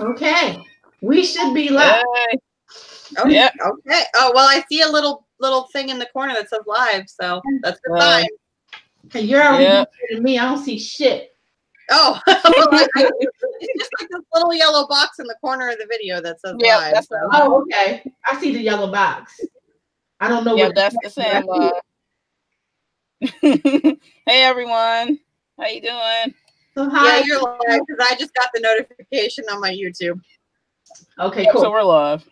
Okay. We should be live. Oh, yeah. Okay. Oh, well, I see a little thing in the corner that says live, so that's a good sign. Hey, you're already better than me. I don't see shit. Oh, it's just like this little yellow box in the corner of the video that says live. So. Oh, okay. I see the yellow box. I don't know what that's the same live. Hey everyone, how you doing? So hi. Yeah, you're live because I just got the notification on my YouTube. Okay, cool. So we're live.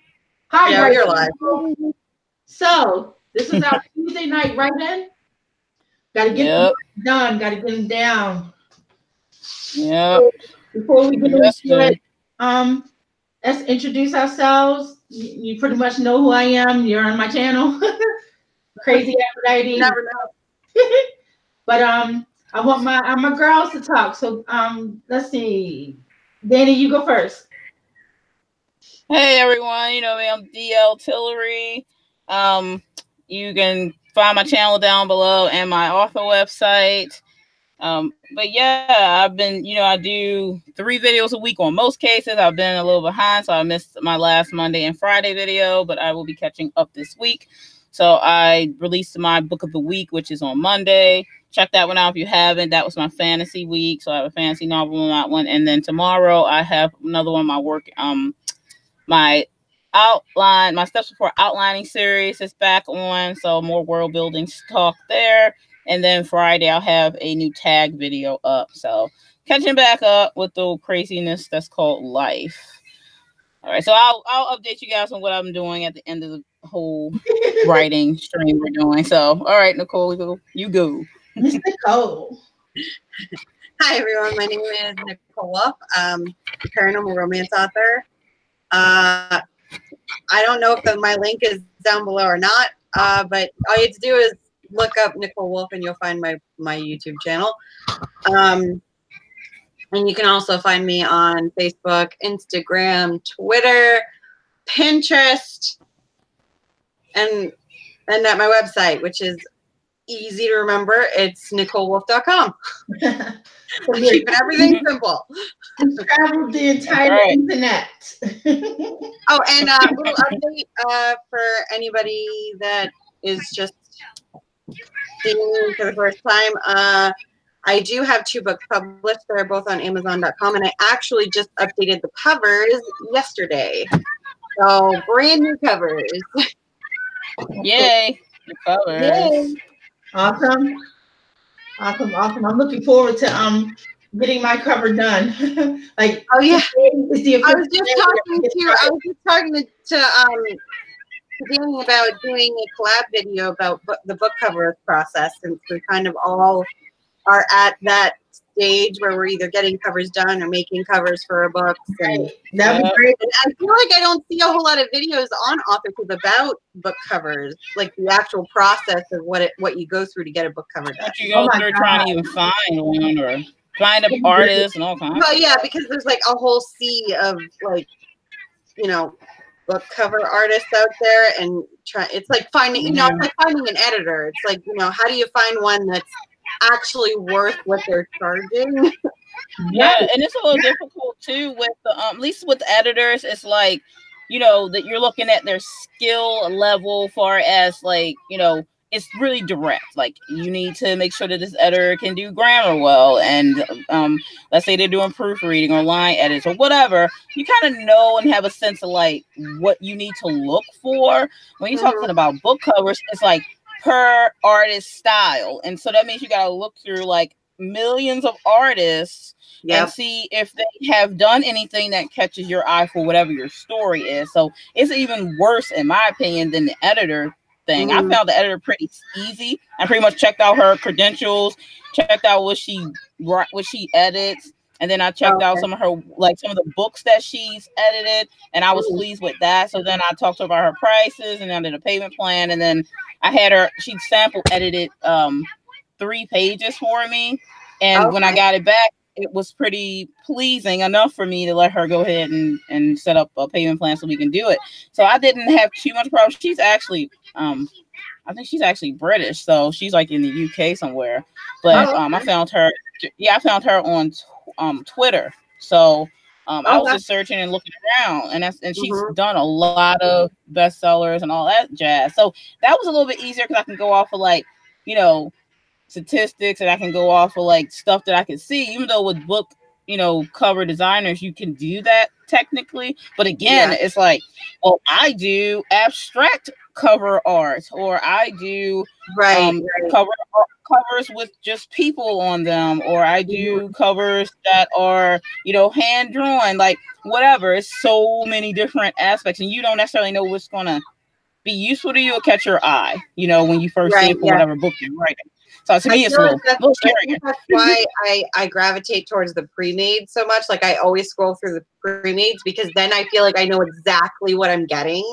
Hi, yeah, you're live. So this is our Tuesday night, right then? Gotta get them done. Gotta get them down. Yeah. So before we get into it, let's introduce ourselves. You pretty much know who I am. You're on my channel. Crazy Aphrodite. You never know. But I want my girls to talk. So let's see. Danny, you go first. Hey everyone, you know me, I'm TILLERY. You can find my channel down below and my author website. But yeah, I've been, I do 3 videos a week on most cases. I've been a little behind, so I missed my last Monday and Friday video, but I will be catching up this week. So I released my book of the week, which is on Monday. Check that one out if you haven't. That was my fantasy week. So I have a fantasy novel on that one. And then tomorrow I have another one of my work, my Steps Before Outlining series is back on. So more world building talk there. And then Friday I'll have a new tag video up. So catching back up with the craziness that's called life. All right, so I'll update you guys on what I'm doing at the end of the whole writing stream we're doing. So, all right, Nicole, you go. Miss Nicole. Hi, everyone. My name is Nicole WOLFE. Paranormal romance author. I don't know if my link is down below or not, but all you have to do is look up Nicole WOLFE and you'll find my YouTube channel. And you can also find me on Facebook, Instagram, Twitter, Pinterest, and at my website, which is easy to remember. It's NicoleWolfe.com. Keeping everything simple. Traveled the entire internet. Oh, and a little update for anybody that is just seeing me for the first time. I do have 2 books published. They're both on Amazon.com, and I actually just updated the covers yesterday. So brand new covers. Yay! The covers. Yay. Awesome. I'm looking forward to getting my cover done. Like, oh yeah, I was just talking to Danny about doing a collab video about the book cover process, since we kind of all are at that stage where we're either getting covers done or making covers for our books. And that'd be great. And I feel like I don't see a whole lot of videos on AuthorTube about book covers, like the actual process of what you go through to get a book cover done. You go through trying to even find one or find an artist and all kinds. Well, yeah, because there's like a whole sea of book cover artists out there, and it's like finding, it's like finding an editor. It's like, how do you find one that's actually worth what they're charging? Yeah, and it's a little difficult too with the at least with editors. It's like, that you're looking at their skill level, far as like, it's really direct. Like, you need to make sure that this editor can do grammar well, and let's say they're doing proofreading or line edits or whatever. You kind of know and have a sense of like what you need to look for when you're talking about book covers. It's like per artist style, and so that means you got to look through like millions of artists and see if they have done anything that catches your eye for whatever your story is. So it's even worse, in my opinion, than the editor thing. I found the editor pretty easy. I pretty much checked out her credentials, checked out what she edits, and then I checked out some of the books that she's edited, and I was pleased with that. So then I talked to her about her prices, and I did a payment plan, and then I had her, she sample edited 3 pages for me, and when I got it back, it was pretty pleasing enough for me to let her go ahead and set up a payment plan so we can do it. So I didn't have too much problem. She's actually I think she's actually British, so she's like in the UK somewhere. But I found her on Twitter. So I was just searching and looking around, and she's done a lot of bestsellers and all that jazz. So that was a little bit easier because I can go off of like, you know, statistics, and I can go off of like stuff that I can see. Even though with book, you know, cover designers, you can do that technically, but again, it's like, well, I do abstract cover art, or I do covers with just people on them, or I do covers that are, you know, hand drawn, like whatever. It's so many different aspects, and you don't necessarily know what's gonna be useful to you or catch your eye, you know, when you first see it for whatever book you're writing. So to me, it's a little scary. That's why I gravitate towards the pre-made so much. Like I always scroll through the pre-mades because then I feel like I know exactly what I'm getting.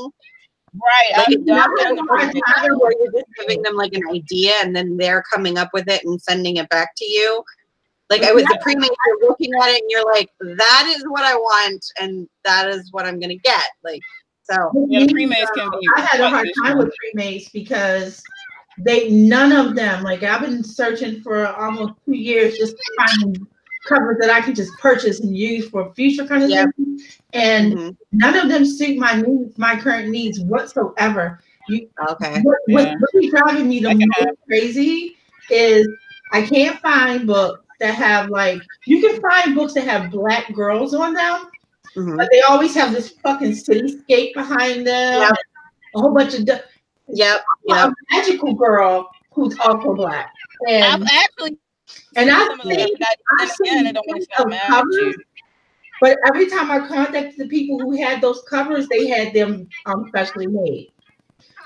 Right. Like it's not where you're just giving them like an idea and then they're coming up with it and sending it back to you. Like I was the pre-made, you're looking at it and you're like, that is what I want and that is what I'm gonna get. Like so. Yeah, the pre-mades can be. I had a hard time with pre-mades because none of them, like I've been searching for almost 2 years just to find covers that I could just purchase and use for future kind of things. And none of them suit my needs, my current needs whatsoever. What's really driving me the most crazy is I can't find books that have like, you can find books that have Black girls on them, but they always have this fucking cityscape behind them, a whole bunch of a magical girl who's also Black. And I've actually covers, but every time I contacted the people who had those covers, they had them specially made.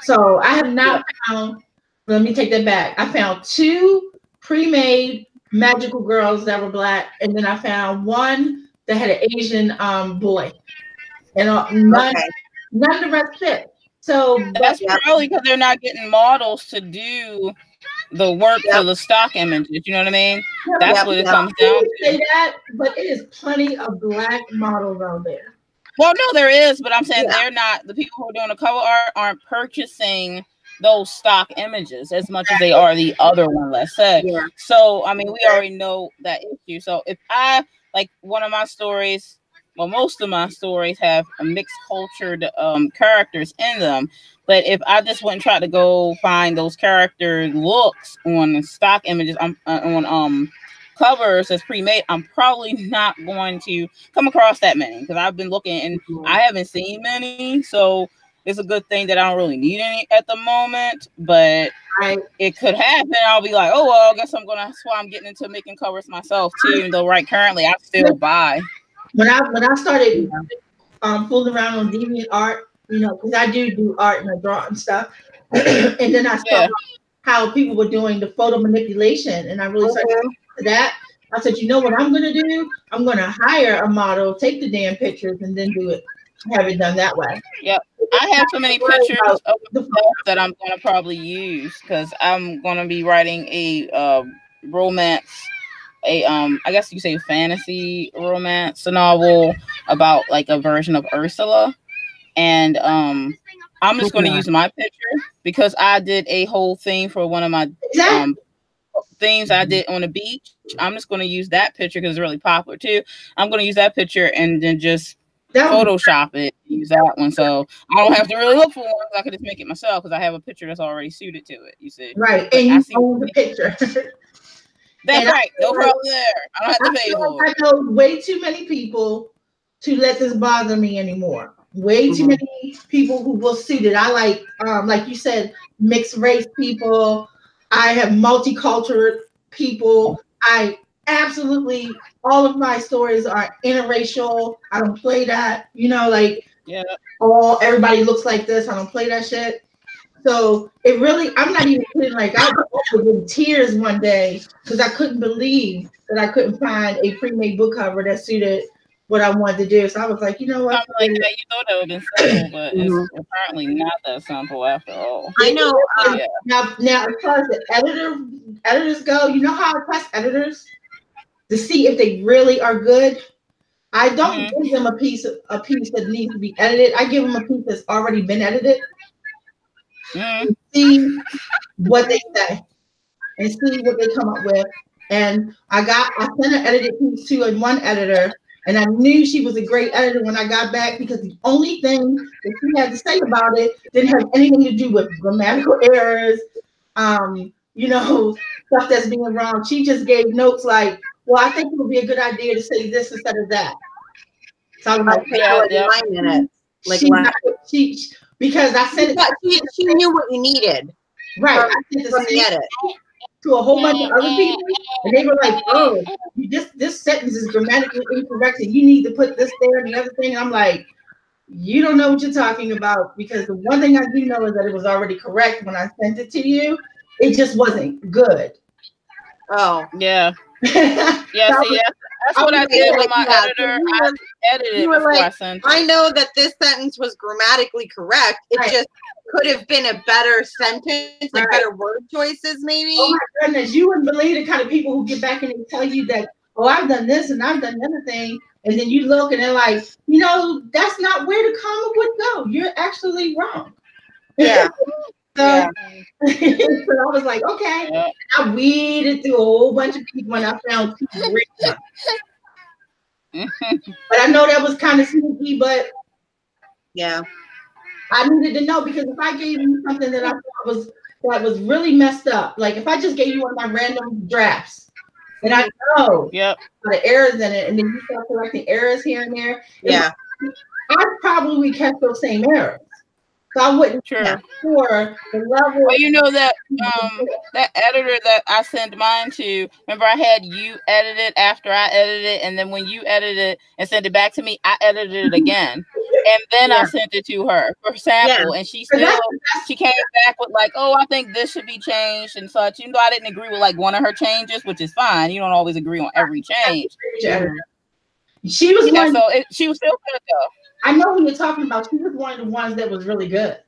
So I have not found, let me take that back. I found 2 pre-made magical girls that were Black, and then I found one that had an Asian boy. And none of the rest fit. So that's probably because they're not getting models to do the work for the stock images. You know what I mean? That's what it comes down to. Say that, but it is plenty of Black models out there. Well, no, there is, but I'm saying they're not, the people who are doing the cover art aren't purchasing those stock images as much as they are the other one, let's say. So, I mean, we already know that issue. So if I, like one of my stories, well, most of my stories have a mixed cultured characters in them. But if I just went and tried to go find those character looks on the stock images on covers as pre-made, I'm probably not going to come across that many because I've been looking and I haven't seen many. So it's a good thing that I don't really need any at the moment. But it could happen. I'll be like, oh well, I guess that's why I'm getting into making covers myself too. Even though currently I still buy. When I started fooling around on DeviantArt, you know, because I do art and I draw and stuff, and then I saw how people were doing the photo manipulation, and I really started to that. I said, you know what I'm going to do? I'm going to hire a model, take the damn pictures, and then have it done that way. Yep. I have so many pictures of the stuff that I'm going to probably use because I'm going to be writing a romance. I guess you could say fantasy romance novel about like a version of Ursula, and I'm just going to use my picture because I did a whole thing for one of my themes I did on the beach. I'm just going to use that picture because it's really popular too. I'm going to use that picture and then just Photoshop it, use that one, so I don't have to really look for one. I could just make it myself because I have a picture that's already suited to it. You see, right? And you own the picture. That's right. No problem there. I don't have to pay for it. I know way too many people to let this bother me anymore. Way too many people who will suit it. I like you said, mixed race people. I have multicultural people. I absolutely, all of my stories are interracial. I don't play that. You know, like everybody looks like this. I don't play that shit. So it really, I'm not even kidding. Like I was in tears one day because I couldn't believe that I couldn't find a pre-made book cover that suited what I wanted to do. So I was like, you know what? Like that, you thought that would have been simple, but it's apparently not that simple after all. I know. Now, as far as the editors go, you know how I test editors to see if they really are good. I don't give them a piece that needs to be edited. I give them a piece that's already been edited. See what they say and see what they come up with. And I sent an edited piece to one editor, And I knew she was a great editor when I got back because the only thing that she had to say about it didn't have anything to do with grammatical errors, stuff that's being wrong. She just gave notes like, well, I think it would be a good idea to say this instead of that. So I was like, yeah. 9 minutes. Like she because I sent it. She knew what you needed. Right. From, I sent from the edit. to a whole bunch of other people, and they were like, "Oh, this sentence is grammatically incorrect, and you need to put this there and the other thing." And I'm like, "You don't know what you're talking about," because the one thing I do know is that it was already correct when I sent it to you. It just wasn't good. Oh, yeah. Yeah, see, that's what I did with my editor. I edited it before I sent it. I know that this sentence was grammatically correct. It just could have been a better sentence, like better word choices, maybe. Oh my goodness, you wouldn't believe the kind of people who get back and they tell you that, oh, I've done this and I've done another thing, and then you look and they're like, that's not where the comma would go. You're actually wrong. Yeah. So I was like, okay. Yeah. I weeded through a whole bunch of people and I found two great ones. But I know that was kind of sneaky, but yeah, I needed to know, because if I gave you something that I thought was really messed up, like if I just gave you one of my random drafts, and I know the errors in it, and then you start correcting errors here and there, I probably would catch those same errors. So I wouldn't for the level. Well, you know that that editor that I sent mine to, remember I had you edit it after I edited it, and then when you edited it and sent it back to me, I edited it again. And then I sent it to her for sample, and she came back with like, oh, I think this should be changed and such. Even though I didn't agree with like one of her changes, which is fine. You don't always agree on every change. She was one. So she was still good though. I know who you're talking about. She was one of the ones that was really good.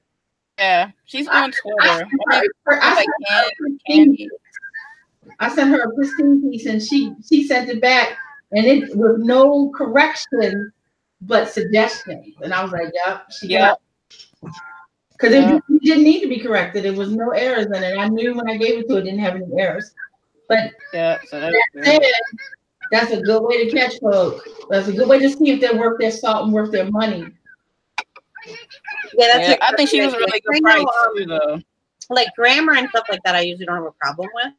Yeah, she's on Twitter. I sent her a pristine piece, and she sent it back, and it was no correction, but suggestions. And I was like, "Yep, she got." Because it didn't need to be corrected. There was no errors in it. I knew when I gave it to her, it didn't have any errors. But so that's a good way to catch folks. That's a good way to see if they're worth their salt and worth their money. Yeah, I think she was a really good price too, though. Like grammar and stuff like that, I usually don't have a problem with.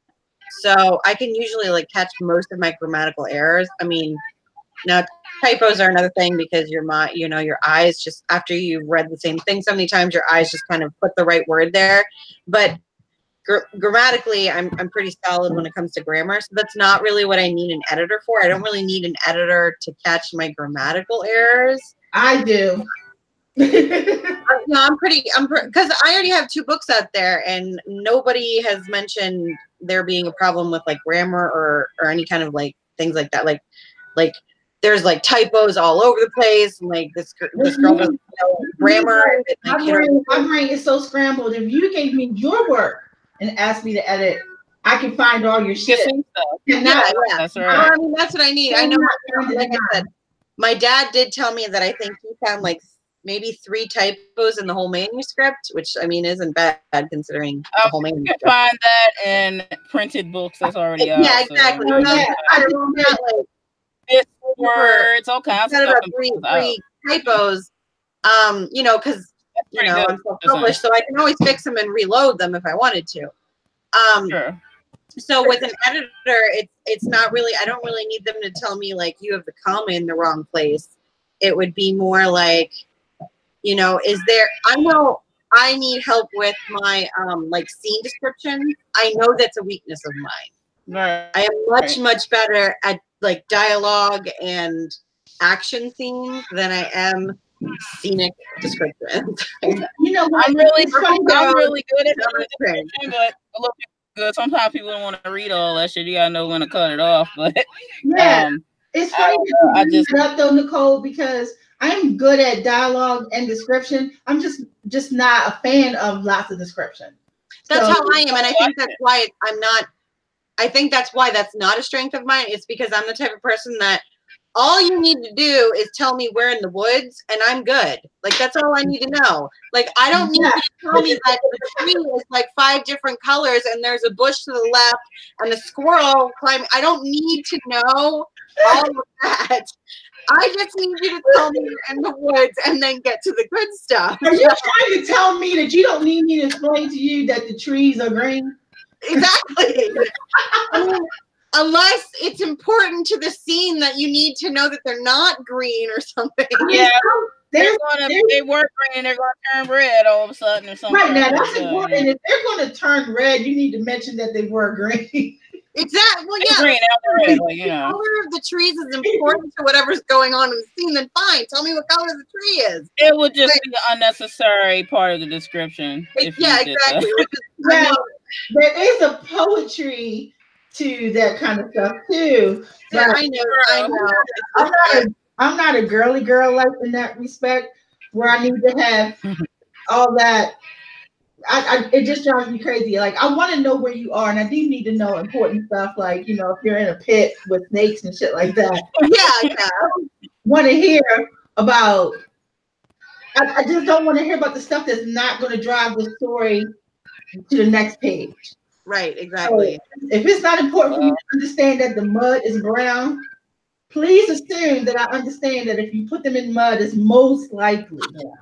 So I can usually like catch most of my grammatical errors. I mean, now typos are another thing, because your eyes just, after you've read the same thing so many times, your eyes just kind of put the right word there. But grammatically, I'm pretty solid when it comes to grammar. So that's not really what I need an editor for. I don't really need an editor to catch my grammatical errors. I do. No, because I already have 2 books out there, and nobody has mentioned there being a problem with like grammar or any kind of like things like that. Like there's like typos all over the place, and like this girl doesn't know grammar. My brain is so scrambled. If you gave me your work and asked me to edit, I can find all your shit. Yeah, that's right. I mean, that's what I need. I know. Like I said, my dad did tell me that I think he found like maybe 3 typos in the whole manuscript, which I mean isn't bad considering the whole manuscript. You can find that in printed books that's already out. Yeah, exactly. So, I don't know, like words, all kinds of stuff. 3 typos, because I'm self-published, so I can always fix them and reload them if I wanted to. So with an editor, it's not really, I don't really need them to tell me like you have the comma in the wrong place. It would be more like, I know I need help with my like scene description. I know that's a weakness of mine. Right. I am much better at like dialogue and action scenes than I am scenic description. I'm really good at description, but a little bit good. Sometimes people don't want to read all that shit. You gotta know when to cut it off. But it's funny that you bring that up though, Nicole, because I'm good at dialogue and description. I'm just not a fan of lots of description. That's how I am, and I think that's why I'm not. I think that's why that's not a strength of mine. It's because I'm the type of person that all you need to do is tell me where in the woods and I'm good. Like, that's all I need to know. Like, I don't need you to tell me that the tree is like 5 different colors and there's a bush to the left and a squirrel climbing. I don't need to know all of that. I just need you to tell me you're in the woods and then get to the good stuff. Are you trying to tell me that you don't need me to explain to you that the trees are green? Exactly. I mean, unless it's important to the scene that you need to know that they're not green or something. Yeah, they were green, they're going to turn red all of a sudden or something. Right, now that's important. If they're going to turn red, you need to mention that they were green. Exactly. Well, yeah. Green, red, like, the color of the trees is important to whatever's going on in the scene. Then fine, tell me what color the tree is. It would just be an unnecessary part of the description. Yeah, exactly. Now, there is a poetry to that kind of stuff too. Yeah, I know. I'm not a girly girl like in that respect, where I need to have all that. It just drives me crazy. Like, I want to know where you are, and I do need to know important stuff, like, you know, if you're in a pit with snakes and shit like that. Yeah. Want to hear about. I just don't want to hear about the stuff that's not going to drive the story to the next page. Right, exactly. So if it's not important for me to understand that the mud is brown, please assume that I understand that if you put them in mud, it's most likely brown.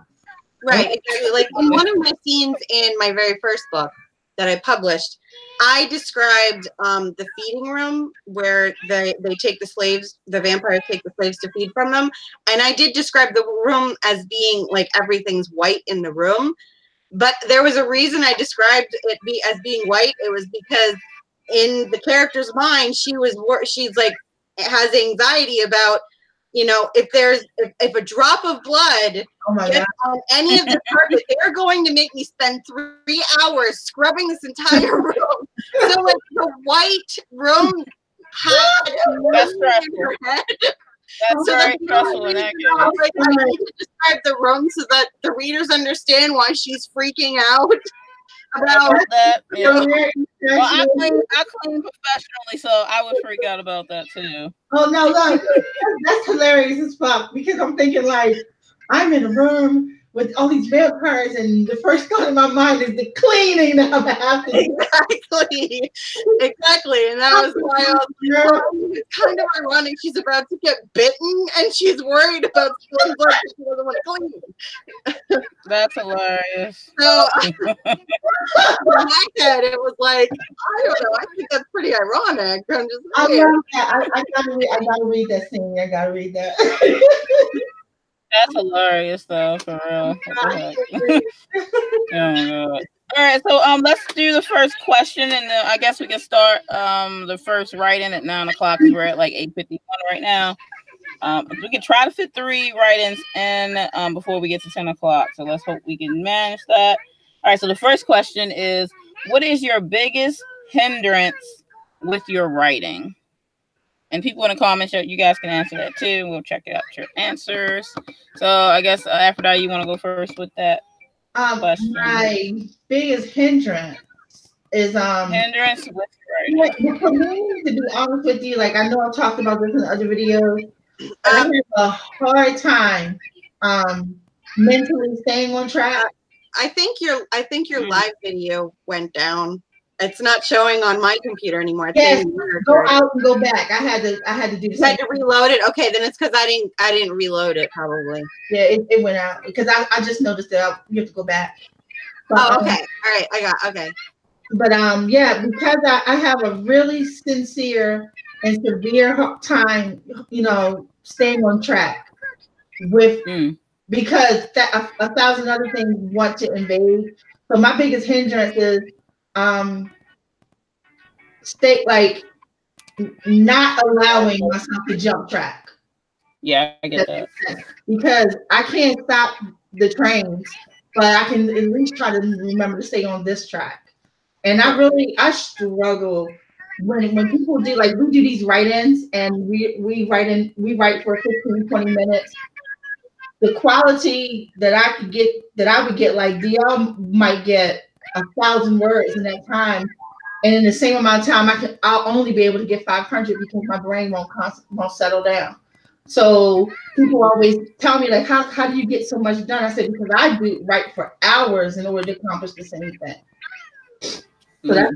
Right, exactly. Like, in one of my scenes in my very first book that I published, I described the feeding room where they take the slaves, the vampires take the slaves to feed from them. And I did describe the room as being like everything's white in the room. But there was a reason I described it as being white. It was because in the character's mind, she's like, has anxiety about, you know, if a drop of blood gets on any of the carpet, they're going to make me spend 3 hours scrubbing this entire room. So like the white room had in her head. That's so very stressful in that case. Like, I need to describe the room so that the readers understand why she's freaking out about that. Yeah. Well, I clean professionally, so I would freak out about that too. Oh no, look, that's hilarious as fuck, because I'm thinking like, I'm in a room with all these vampires, and the first thought in my mind is the cleaning that I have to do. Exactly, and that was why I was it's kind of ironic. She's about to get bitten, and she's worried about spilling blood because she doesn't want to clean. That's hilarious. So in my head, it was like, I don't know. I think that's pretty ironic. I'm just saying. I gotta read that scene. I gotta read that. That's hilarious, though, for real. Oh my God. All right, so let's do the first question, and I guess we can start the first write-in at 9 o'clock because we're at like 8:51 right now. We can try to fit 3 write-ins in before we get to 10 o'clock. So let's hope we can manage that. All right, so the first question is, what is your biggest hindrance with your writing? And people in the comments, you guys can answer that too. We'll check out your answers. So I guess Aphrodite, you want to go first with that question? My biggest hindrance is hindrance with writing. For me, to be honest with you, like I know I've talked about this in other videos, I have a hard time mentally staying on track. I think your live video went down. It's not showing on my computer anymore. Yes, go out and go back. I had to do the You had to reload it? Okay, then it's because I didn't reload it probably. Yeah, it went out because I just noticed that you have to go back. But, okay. All right, okay. But yeah, because I have a really sincere and severe time, you know, staying on track with because that a thousand other things want to invade. So my biggest hindrance is not allowing myself to jump track. Yeah, I get that. Because I can't stop the trains, but I can at least try to remember to stay on this track. And I struggle when people do, like, we do these write-ins and we write for 15, 20 minutes. The quality that I would get, like DL might get 1,000 words in that time, and in the same amount of time I'll only be able to get 500 because my brain won't settle down. So people always tell me, like, how do you get so much done? I said, because I do write for hours in order to accomplish the same thing. So that's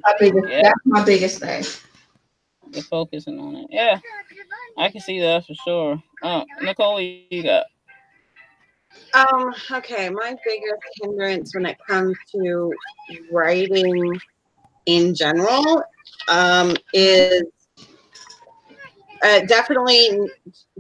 my biggest thing. You're focusing on it. Yeah, I can see that for sure. Nicole, what you got? Okay, my biggest hindrance when it comes to writing in general is definitely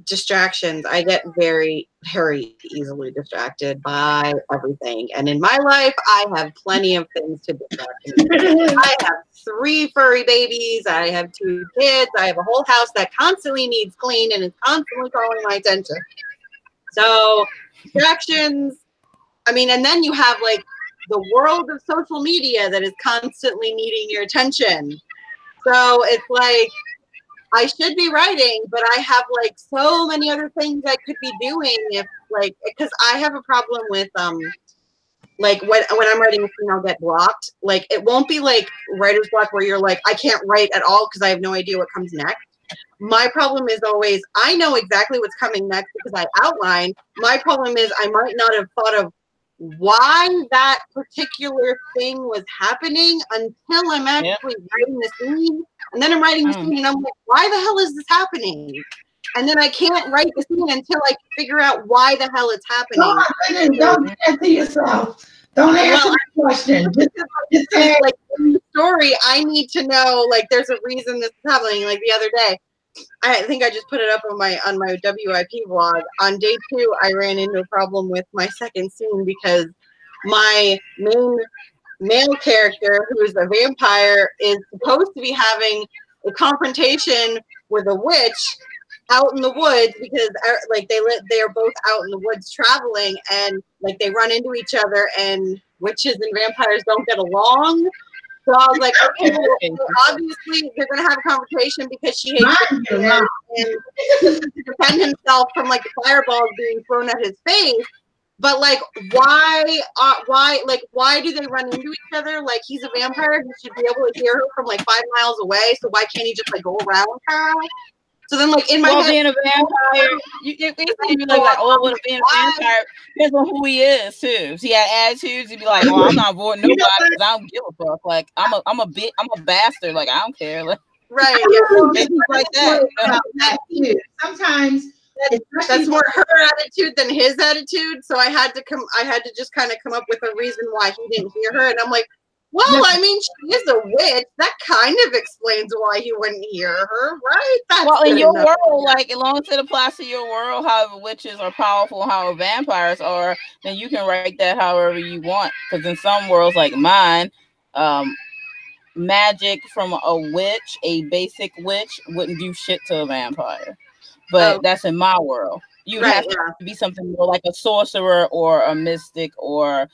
distractions. I get very, very easily distracted by everything. And in my life, I have plenty of things to distract me. I have 3 furry babies. I have 2 kids. I have a whole house that constantly needs clean and is constantly calling my attention. So distractions, I mean, and then you have like the world of social media that is constantly needing your attention. So it's like, I should be writing, but I have like so many other things I could be doing if like, because I have a problem with like when I'm writing a scene, I'll get blocked. Like it won't be like writer's block where you're like, I can't write at all because I have no idea what comes next. My problem is always, I know exactly what's coming next because I outline. My problem is I might not have thought of why that particular thing was happening until I'm actually writing the scene. And then I'm writing the scene and I'm like, why the hell is this happening? And then I can't write the scene until I figure out why the hell it's happening. Don't answer yourself. Don't answer the question. Just say, like, in the story, I need to know, like, there's a reason this is happening. Like the other day, I think I just put it up on my WIP vlog. On day 2, I ran into a problem with my second scene because my main male character, who is a vampire, is supposed to be having a confrontation with a witch out in the woods because like they're both out in the woods traveling, and like they run into each other, and witches and vampires don't get along. So I was like, okay, so obviously they're gonna have a conversation because she hates him and to defend himself from like the fireballs being thrown at his face. But like, why do they run into each other? Like, he's a vampire, he should be able to hear her from like 5 miles away. So why can't he just like go around her? So then, like in my head, being a vampire, you be like, oh, well, being a vampire depends on who he is too. If he had attitudes, he'd be like, well, I'm not avoiding nobody because I don't give a fuck. Like I'm a bastard. Like I don't care. Like, right? Yeah, like that. You know? Sometimes that's more her attitude than his attitude. So I had to just kind of come up with a reason why he didn't hear her, and I'm like, well, I mean, she is a witch. That kind of explains why he wouldn't hear her, right? That's in your world, like, as long as it applies to your world, however witches are powerful, how vampires are, then you can write that however you want. Because in some worlds, like mine, magic from a witch, a basic witch, wouldn't do shit to a vampire. But that's in my world. You'd have to be something more like a sorcerer or a mystic or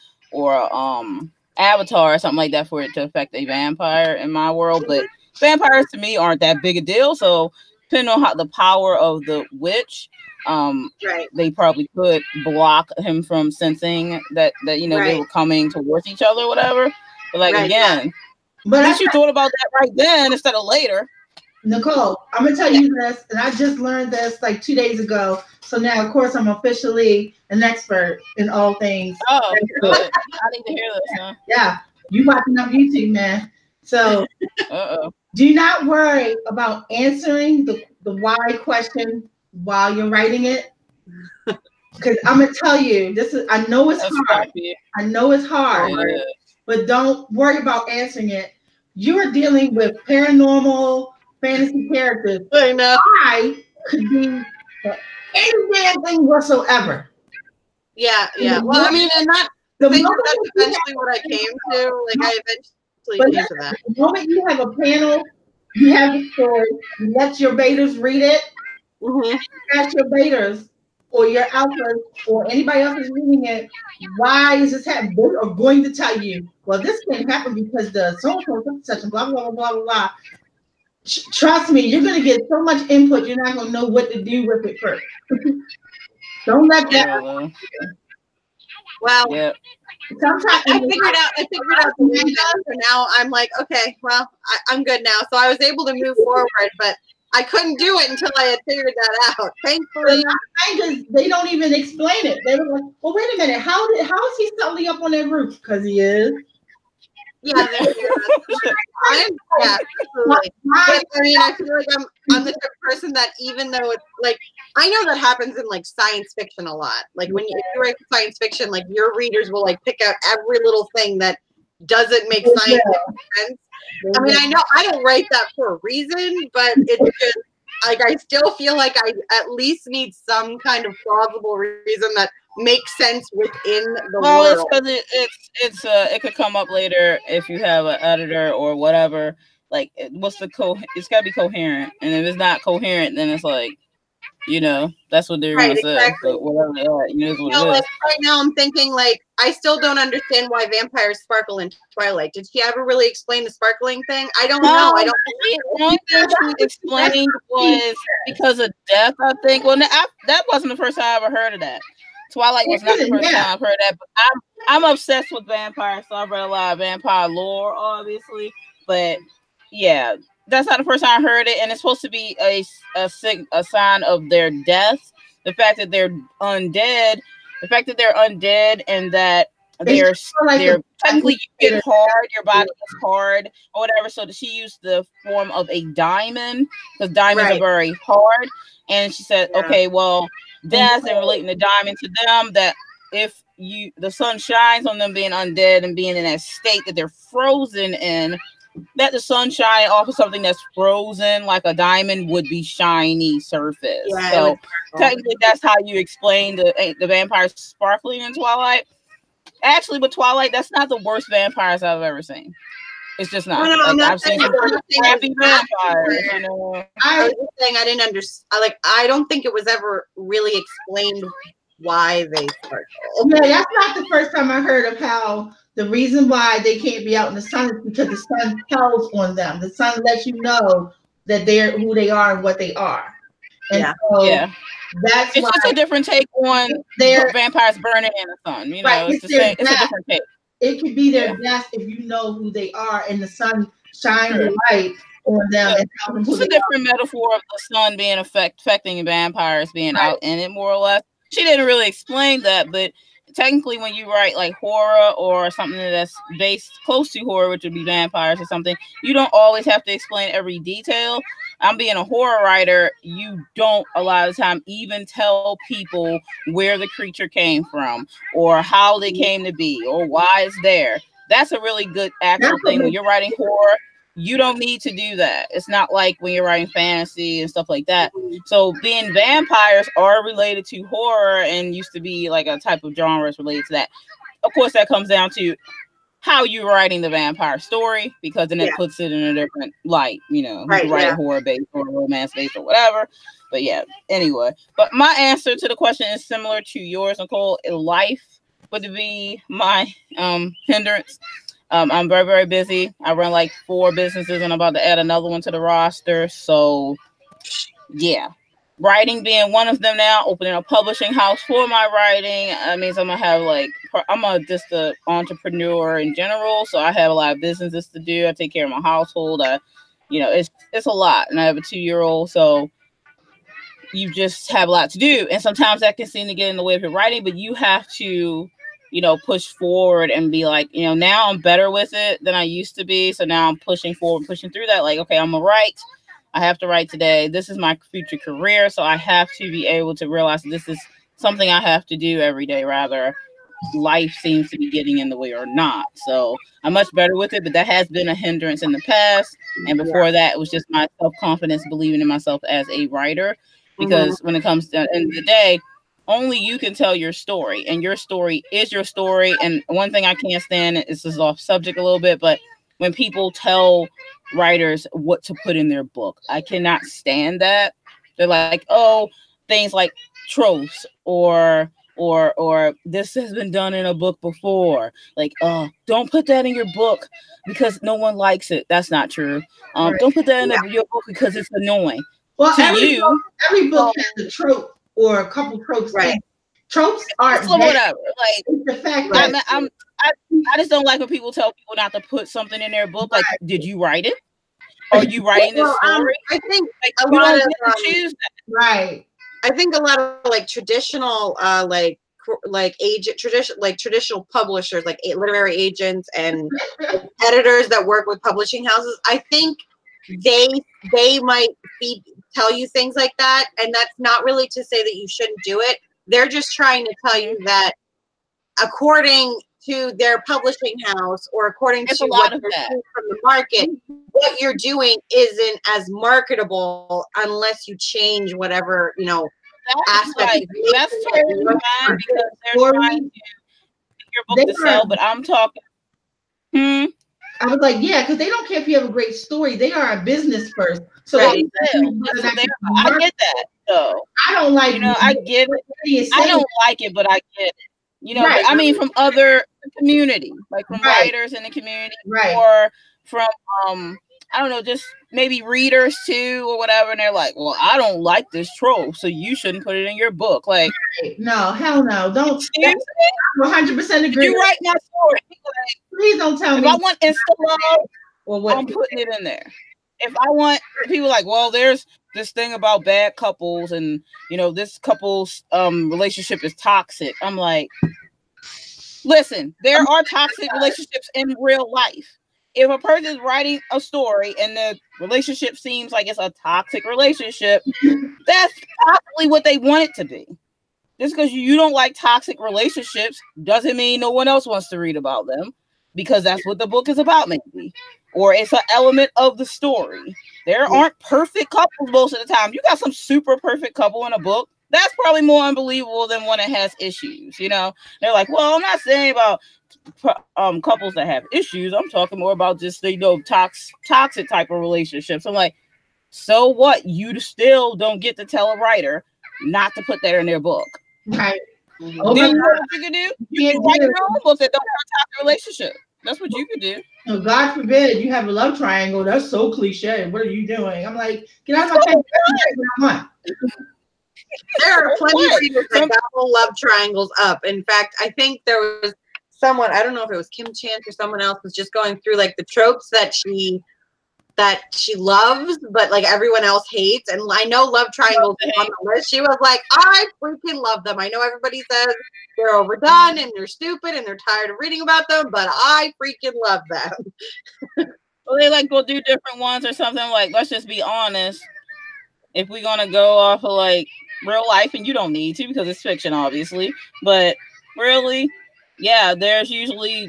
avatar or something like that for it to affect a vampire in my world. But vampires to me aren't that big a deal. So depending on how the power of the witch, they probably could block him from sensing that they were coming towards each other or whatever. But like again, but at least you thought about that right then instead of later. Nicole, I'm gonna tell you this, and I just learned this like 2 days ago. So now, of course, I'm officially an expert in all things. Oh, good. I need to hear this, huh? Yeah, you watching on YouTube, man. So, do not worry about answering the why question while you're writing it, because I'm gonna tell you this is. I know it's hard. I know it's hard, but don't worry about answering it. You are dealing with paranormal fantasy characters. I know. I could be any damn thing whatsoever. Yeah. Well, I mean, and that's eventually what I came to. Like, I eventually came to that. The moment you have a panel, you have a story, you let your betas read it. Ask your betas or your alphas or anybody else is reading it, why is this happening? They are going to tell you, well, this can't happen because the so-and-so such and blah, blah, blah, blah, blah. Trust me, you're going to get so much input, you're not going to know what to do with it first. Don't let that. Well, sometimes I figured out the way now. So now I'm like, okay, well, I'm good now. So I was able to move forward, but I couldn't do it until I had figured that out. Thankfully, they don't even explain it. They were like, "Well, wait a minute. How is he suddenly up on that roof? Because he is." Yeah, yeah, absolutely. But, I mean, I feel like I'm the type of person that even though it's like, I know that happens in like science fiction a lot. Like if you write science fiction, like your readers will like pick out every little thing that doesn't make scientific sense. I mean, I know I don't write that for a reason, but it's just like I still feel like I at least need some kind of plausible reason that makes sense within the world. It's because it could come up later if you have an editor or whatever. Like, what's the it's got to be coherent, and if it's not coherent, then it's like, that's what they're gonna say. Exactly. But whatever they are, it is what it is. Like right now, I'm thinking like I still don't understand why vampires sparkle in Twilight. Did she ever really explain the sparkling thing? I don't know. I don't. The only thing she explained was because of death. I think. Well, that wasn't the first time I ever heard of that. Twilight was not the first time I've heard that. But I'm obsessed with vampires, so I've read a lot of vampire lore, obviously. But yeah, that's not the first time I heard it, and it's supposed to be a sign of their death. The fact that they're undead, and that they're technically you get hard, your body is hard or whatever. So she used the form of a diamond because diamonds are very hard, and she said, okay, well, that's and relating the diamond to them that if the sun shines on them being undead and being in that state that they're frozen in, that the sunshine off of something that's frozen like a diamond would be shiny surface. So technically that's how you explain the vampires sparkling in Twilight. Actually, but Twilight, that's not the worst vampires I've ever seen. It's just not. I've seen some crappy vampires. I was just saying I didn't understand. I don't think it was ever really explained why they sparkle. Yeah, that's not the first time I heard of how the reason why they can't be out in the sun is because the sun tells on them. The sun lets you know that they're who they are and what they are. And that's it's just a different take on vampires burning in the sun. It's a different take. It could be their death if you know who they are and the sun shines the light on them. And it's a different metaphor of the sun being affecting vampires being out in it, more or less. She didn't really explain that, but technically when you write like horror or something that's based close to horror, which would be vampires or something, you don't always have to explain every detail. I'm being a horror writer, you don't a lot of the time even tell people where the creature came from or how they came to be or why it's there. That's a really good actual thing. When you're writing horror, you don't need to do that. It's not like when you're writing fantasy and stuff like that. So being vampires are related to horror and used to be like a type of genre is related to that. Of course, that comes down to how you're writing the vampire story, because then it puts it in a different light, you can write horror based or romance based or whatever. But anyway. But my answer to the question is similar to yours, Nicole. Life would be my hindrance. I'm very, very busy. I run like 4 businesses and I'm about to add another one to the roster. So writing being one of them now, opening a publishing house for my writing. That means I'm gonna have I'm just an entrepreneur in general. So I have a lot of businesses to do. I take care of my household. It's a lot. And I have a 2-year-old. So you just have a lot to do. And sometimes that can seem to get in the way of your writing, but you have to push forward and be like, now I'm better with it than I used to be. So now I'm pushing forward, pushing through that. Like, okay, I'm gonna write. I have to write today. This is my future career. So I have to be able to realize this is something I have to do every day, rather life seems to be getting in the way or not. So I'm much better with it, but that has been a hindrance in the past. And before that, it was just my self-confidence, believing in myself as a writer. Because when it comes to the end of the day, only you can tell your story, and your story is your story. And one thing I can't stand, this is off subject a little bit, but when people tell writers what to put in their book, I cannot stand that. They're like, things like tropes or this has been done in a book before. Like, don't put that in your book because no one likes it. That's not true. Don't put that in your book because it's annoying. Well, every book has a trope or a couple tropes. Right. Tropes are whatever. Like, the fact that I just don't like when people tell people not to put something in their book. Like, did you write it? are you writing the story? I think like, a you lot don't of get to choose that. Right. I think a lot of like traditional traditional publishers, like literary agents and editors that work with publishing houses, I think they might tell you things like that, and that's not really to say that you shouldn't do it. They're just trying to tell you that according to their publishing house or according to what they're seeing from the market, what you're doing isn't as marketable unless you change whatever, aspect. That's totally fine because they're trying to get your book to sell, but I'm talking. I was like, yeah, because they don't care if you have a great story. They are a business first. So I get that. So I don't like. I get it. I don't like it, but I get it. But I mean, from other community, like from writers in the community, or from I don't know, just maybe readers too, or whatever. And they're like, "Well, I don't like this trope, so you shouldn't put it in your book." Like, no, hell no, don't. 100% agree. You write my story. Please don't tell me. If I want Insta love, I'm putting it in there. If I want people like, well, there's this thing about bad couples, and this couple's relationship is toxic. I'm like, listen, there are toxic relationships in real life. If a person is writing a story and the relationship seems like it's a toxic relationship, that's probably what they want it to be. Just because you don't like toxic relationships doesn't mean no one else wants to read about them, because that's what the book is about, maybe. Or it's an element of the story. There aren't perfect couples most of the time. You got some super perfect couple in a book. That's probably more unbelievable than one that has issues. They're like, well, I'm not saying about couples that have issues. I'm talking more about just toxic type of relationships. I'm like, so what? You still don't get to tell a writer not to put that in their book. Right. Oh, you know what you can do? You can write your own book that don't have a toxic relationship. That's what you could do. Oh, God forbid you have a love triangle. That's so cliche. What are you doing? I'm like, get out of my face. There are plenty of readers that gobble love triangles up. In fact, I think there was someone, I don't know if it was Kim Chance or someone else, was just going through like the tropes that she loves, but like everyone else hates. And I know love triangles on the list. She was like, I freaking love them. I know everybody says they're overdone and they're stupid and they're tired of reading about them, but I freaking love them. Well, they like will do different ones or something. Like, let's just be honest. If we're gonna go off of like real life, and you don't need to because it's fiction, obviously, but really, yeah, there's usually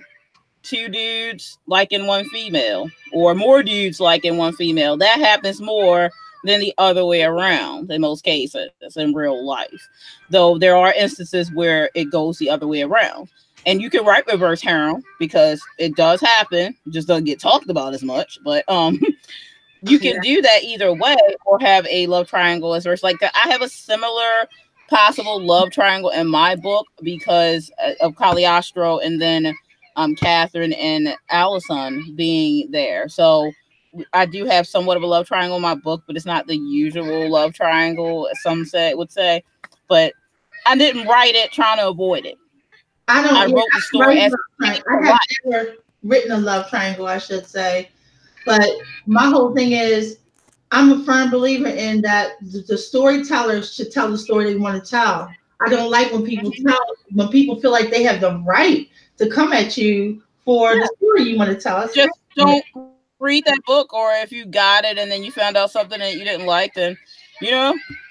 2 dudes liking 1 female, or more dudes liking 1 female. That happens more than the other way around in most cases in real life. Though there are instances where it goes the other way around. And you can write reverse harem because it does happen. It just doesn't get talked about as much. But you can do that either way, or have a love triangle as verse like that. I have a similar possible love triangle in my book because of Cagliostro, and then Catherine and Allison being there. So I do have somewhat of a love triangle in my book, but it's not the usual love triangle, as some would say. But I didn't write it trying to avoid it. I wrote the story as I have never written a love triangle, I should say. But my whole thing is, I'm a firm believer in that the storytellers should tell the story they want to tell. I don't like when people feel like they have the right to come at you for the story you want to tell. Just don't read that book, or if you got it and then you found out something that you didn't like, then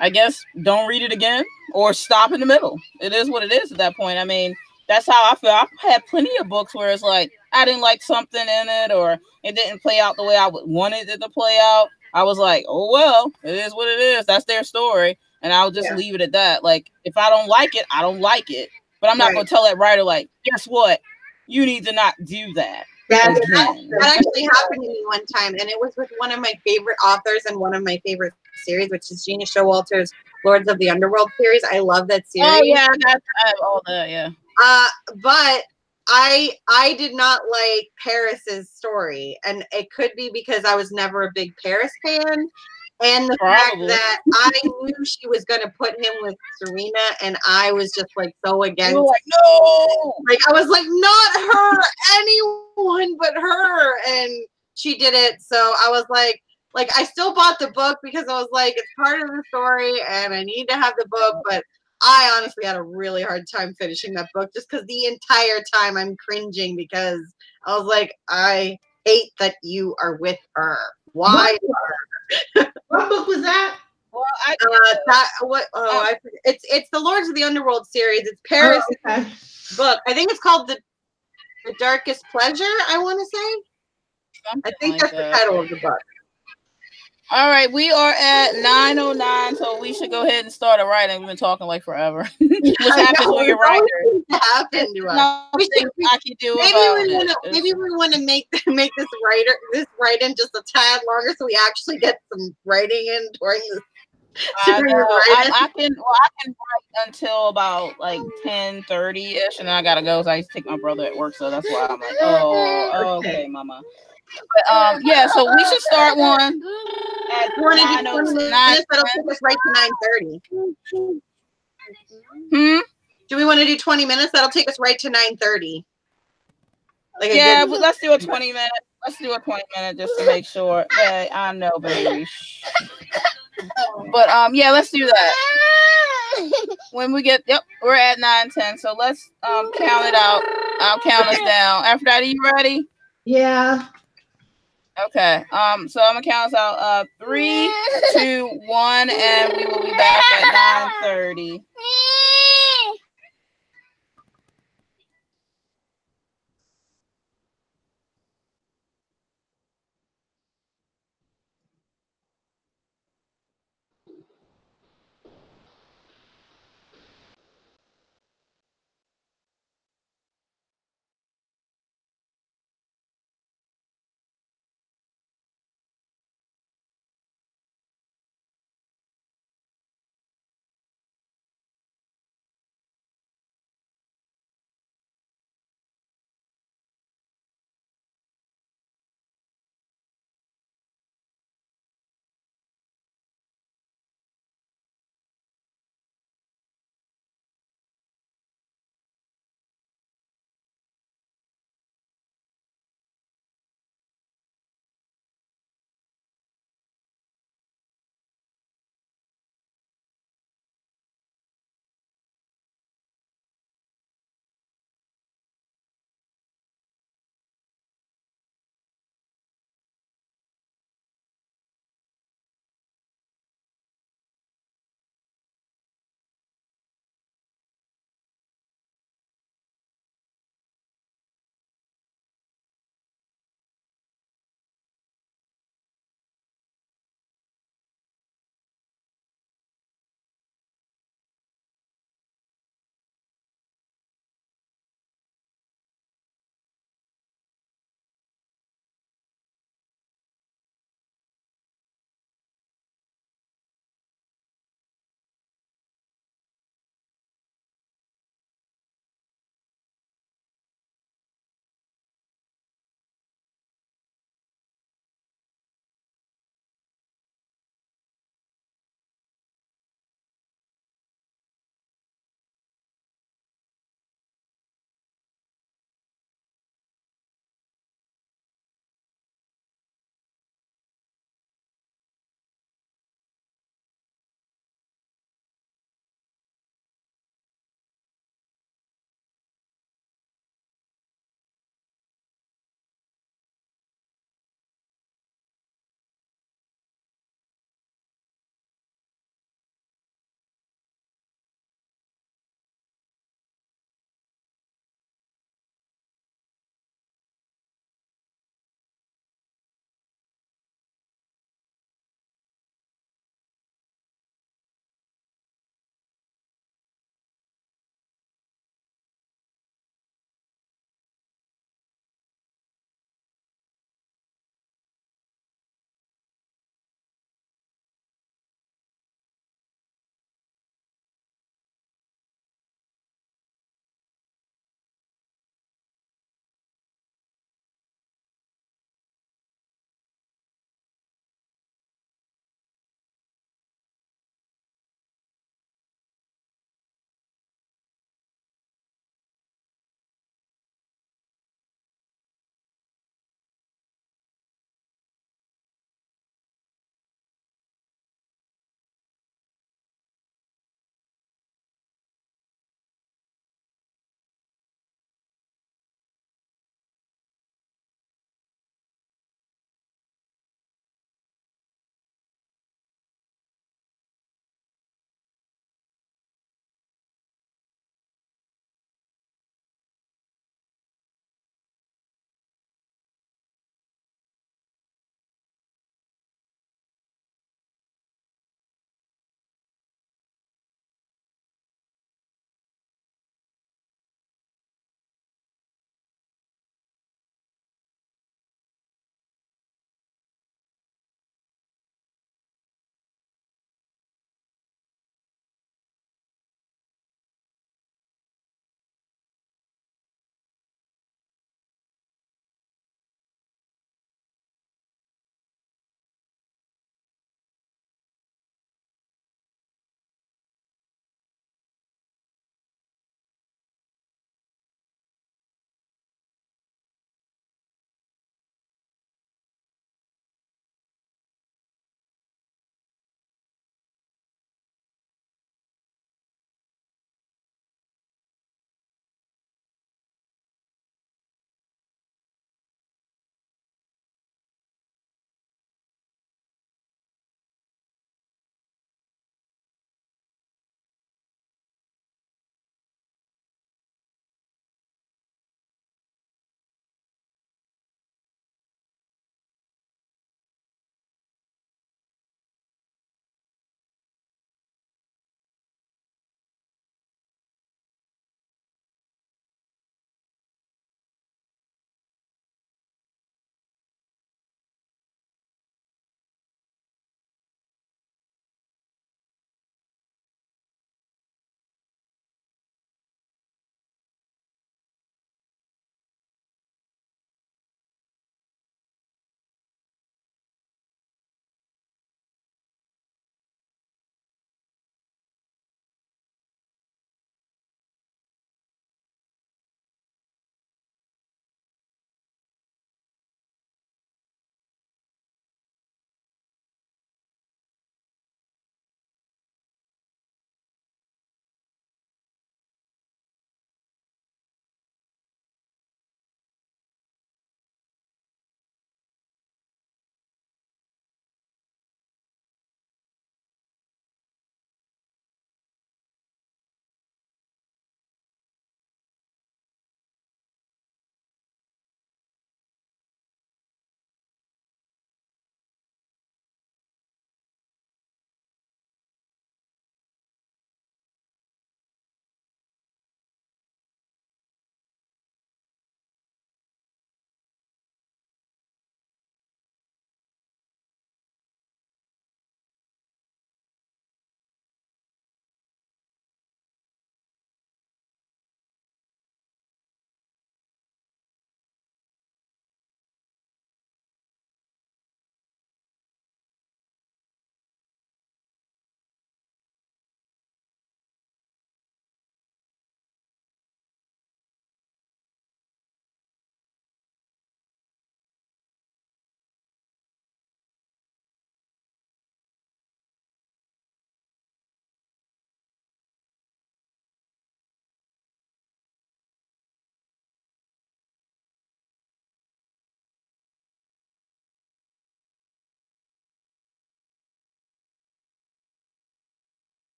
I guess don't read it again or stop in the middle. It is what it is at that point. I mean, that's how I feel. I've had plenty of books where it's like I didn't like something in it, or it didn't play out the way I wanted it to play out. I was like, oh well, it is what it is. That's their story, and I'll just leave it at that. Like, if I don't like it, I don't like it. But I'm not going to tell that writer, like, guess what? You need to not do that. That actually happened to me one time, and it was with one of my favorite authors and one of my favorite series, which is Gina Showalter's Lords of the Underworld series. I love that series. Oh yeah, I have all that. Yeah. But I did not like Paris's story, and it could be because I was never a big Paris fan. And the fact that I knew she was going to put him with Serena, and I was just like so against. You were like, no, like I was like, not her, anyone but her, and she did it. So I was like, Like, I still bought the book because I was like, it's part of the story and I need to have the book. But I honestly had a really hard time finishing that book just because the entire time I'm cringing because I was like, I hate that you are with her. Why? What book was that? Well, it's the Lords of the Underworld series. It's Paris' book. I think it's called the Darkest Pleasure, I want to say. I think that's the title of the book. All right, we are at 9:09, so we should go ahead and start a writing. We've been talking like forever. What happens when you're writing? Happen to us. Maybe we want to make this write-in just a tad longer, so we actually get some writing in during this. I can write until about like 10:30ish, and then I gotta go. So I used to take my brother at work, so that's why I'm like, okay, mama. But, yeah, so we should start one at 9:09. That'll take us right to 9:30. Do we want to do 20 minutes? That'll take us right to 9:30. But let's do a 20 minute. Let's do a 20 minute just to make sure. Yeah, I know, baby. But yeah, let's do that. When we get, we're at 9:10. So let's count it out. I'll count us down. Aphrodite, you ready? Yeah. Okay. So I'm gonna count us out. 3, 2, 1, and we will be back at 9:30.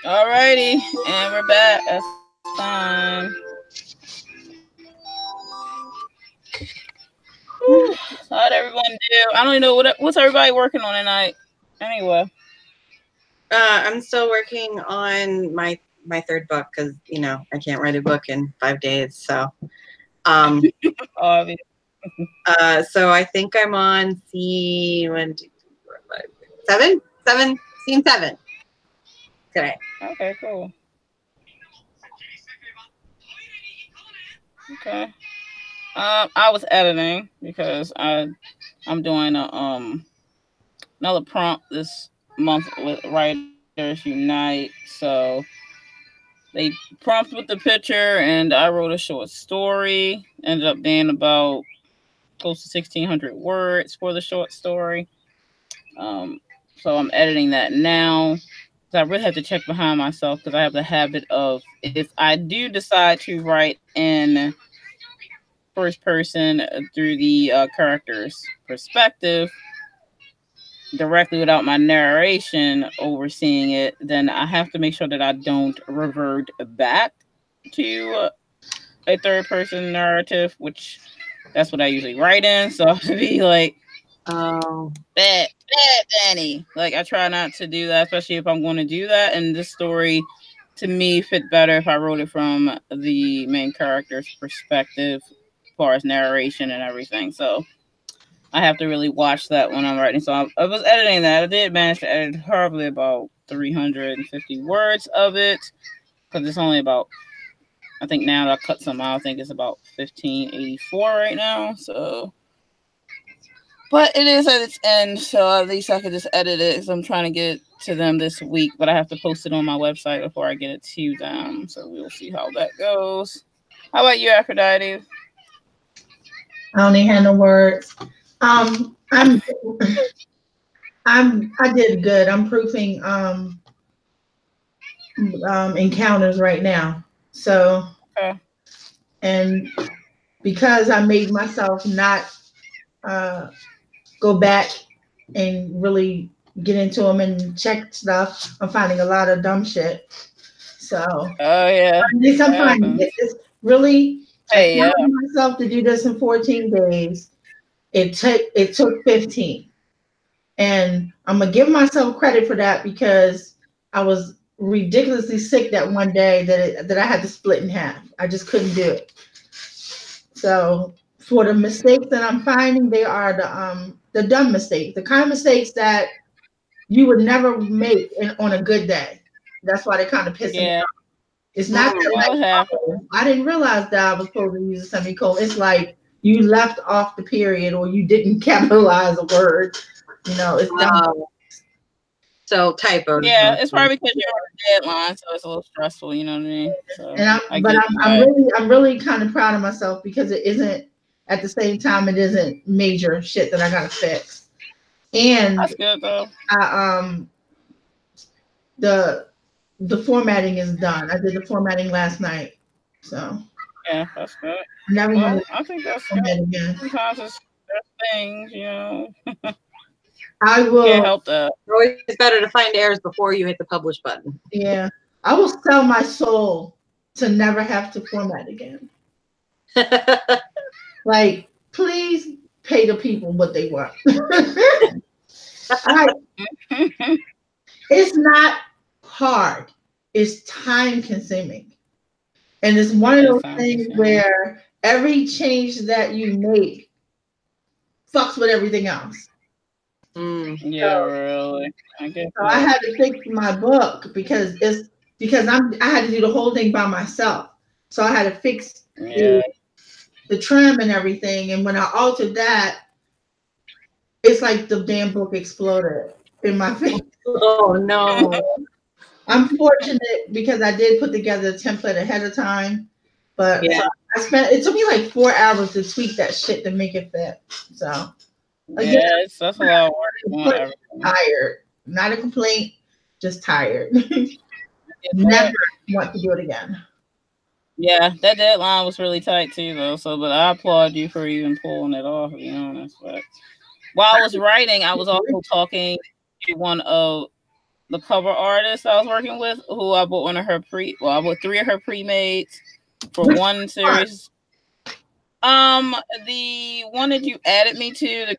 Alrighty, and we're back. That's time. Whew. How'd everyone do? I don't even know what's everybody working on tonight. Anyway, I'm still working on my third book because I can't write a book in 5 days. So, obviously. So I think I'm on scene 7 scene 7 today. Okay, cool. Okay. I was editing because I'm doing another prompt this month with Writers Unite. So they prompted with the picture, and I wrote a short story. Ended up being about close to 1,600 words for the short story. So I'm editing that now. So I really have to check behind myself because I have the habit of, if I do decide to write in first person through the character's perspective directly without my narration overseeing it, then I have to make sure that I don't revert back to a third person narrative, which that's what I usually write in. So I have to be like, bad Danny. Like, I try not to do that, especially if I'm going to do that. And this story, to me, fit better if I wrote it from the main character's perspective, as far as narration and everything. So I have to really watch that when I'm writing. So I was editing that. I did manage to edit probably about 350 words of it, because it's only about, I think now that I cut some out, I think it's about 1584 right now. So, but it is at its end, so at least I could just edit it. So I'm trying to get it to them this week, but I have to post it on my website before I get it to them. So we'll see how that goes. How about you, Aphrodite? I only had no words. I did good. I'm proofing encounters right now. So, okay. And because I made myself not go back and really get into them and check stuff, I'm finding a lot of dumb shit. So, oh yeah, at least I'm finding it. It's really, hey, I challenged myself to do this in 14 days. It took 15. And I'm gonna give myself credit for that because I was ridiculously sick that one day that I had to split in half. I just couldn't do it. So for the mistakes that I'm finding, they are the dumb mistakes, the kind of mistakes that you would never make on a good day. That's why they kind of piss me off. It's not that like, oh, I didn't realize that I was supposed to use a semicolon. It's like you left off the period or you didn't capitalize a word. You know, it's dumb. So typos. Yeah, it's probably because you're on a deadline, so it's a little stressful. You know what I mean? So, and I'm really kind of proud of myself because it isn't. At the same time, it isn't major shit that I gotta fix. And that's good though. The formatting is done. I did the formatting last night, so yeah, that's good. Well, I think that's good. Again. Sometimes it's things, you know. I will. Can't help that. It's better to find errors before you hit the publish button. Yeah, I will sell my soul to never have to format again. Like, please pay the people what they want. It's not hard. It's time consuming. And it's one of those things where every change that you make fucks with everything else. Yeah, really. I had to fix my book because I had to do the whole thing by myself. So I had to fix the trim and everything. And when I altered that, it's like the damn book exploded in my face. Oh no. I'm fortunate because I did put together the template ahead of time, but it took me like 4 hours to tweak that shit to make it fit. So again, that's a lot of work. Tired, not a complaint, just tired. Never want to do it again. Yeah, that deadline was really tight too, though. So, but I applaud you for even pulling it off. To be honest, but while I was writing, I was also talking to one of the cover artists I was working with, who I bought one of her I bought 3 of her pre-mades for one series. The one that you added me to,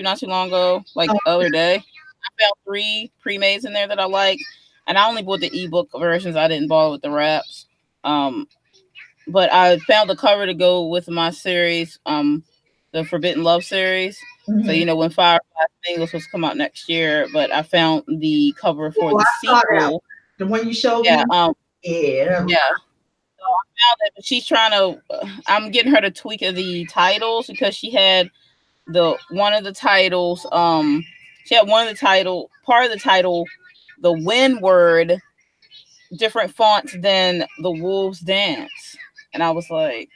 not too long ago, like the other day, I found 3 pre-mades in there that I like, and I only bought the ebook versions. I didn't bother with the wraps. But I found the cover to go with my series, the Forbidden Love series. Mm-hmm. So, you know, when Firefly thing was supposed to come out next year, but I found the cover for the sequel. The one you showed me? Yeah. So I found it, but she's trying to, I'm getting her to tweak the titles because she had one of the titles, part of the title, the Win word, different fonts than the Wolves Dance. And I was like,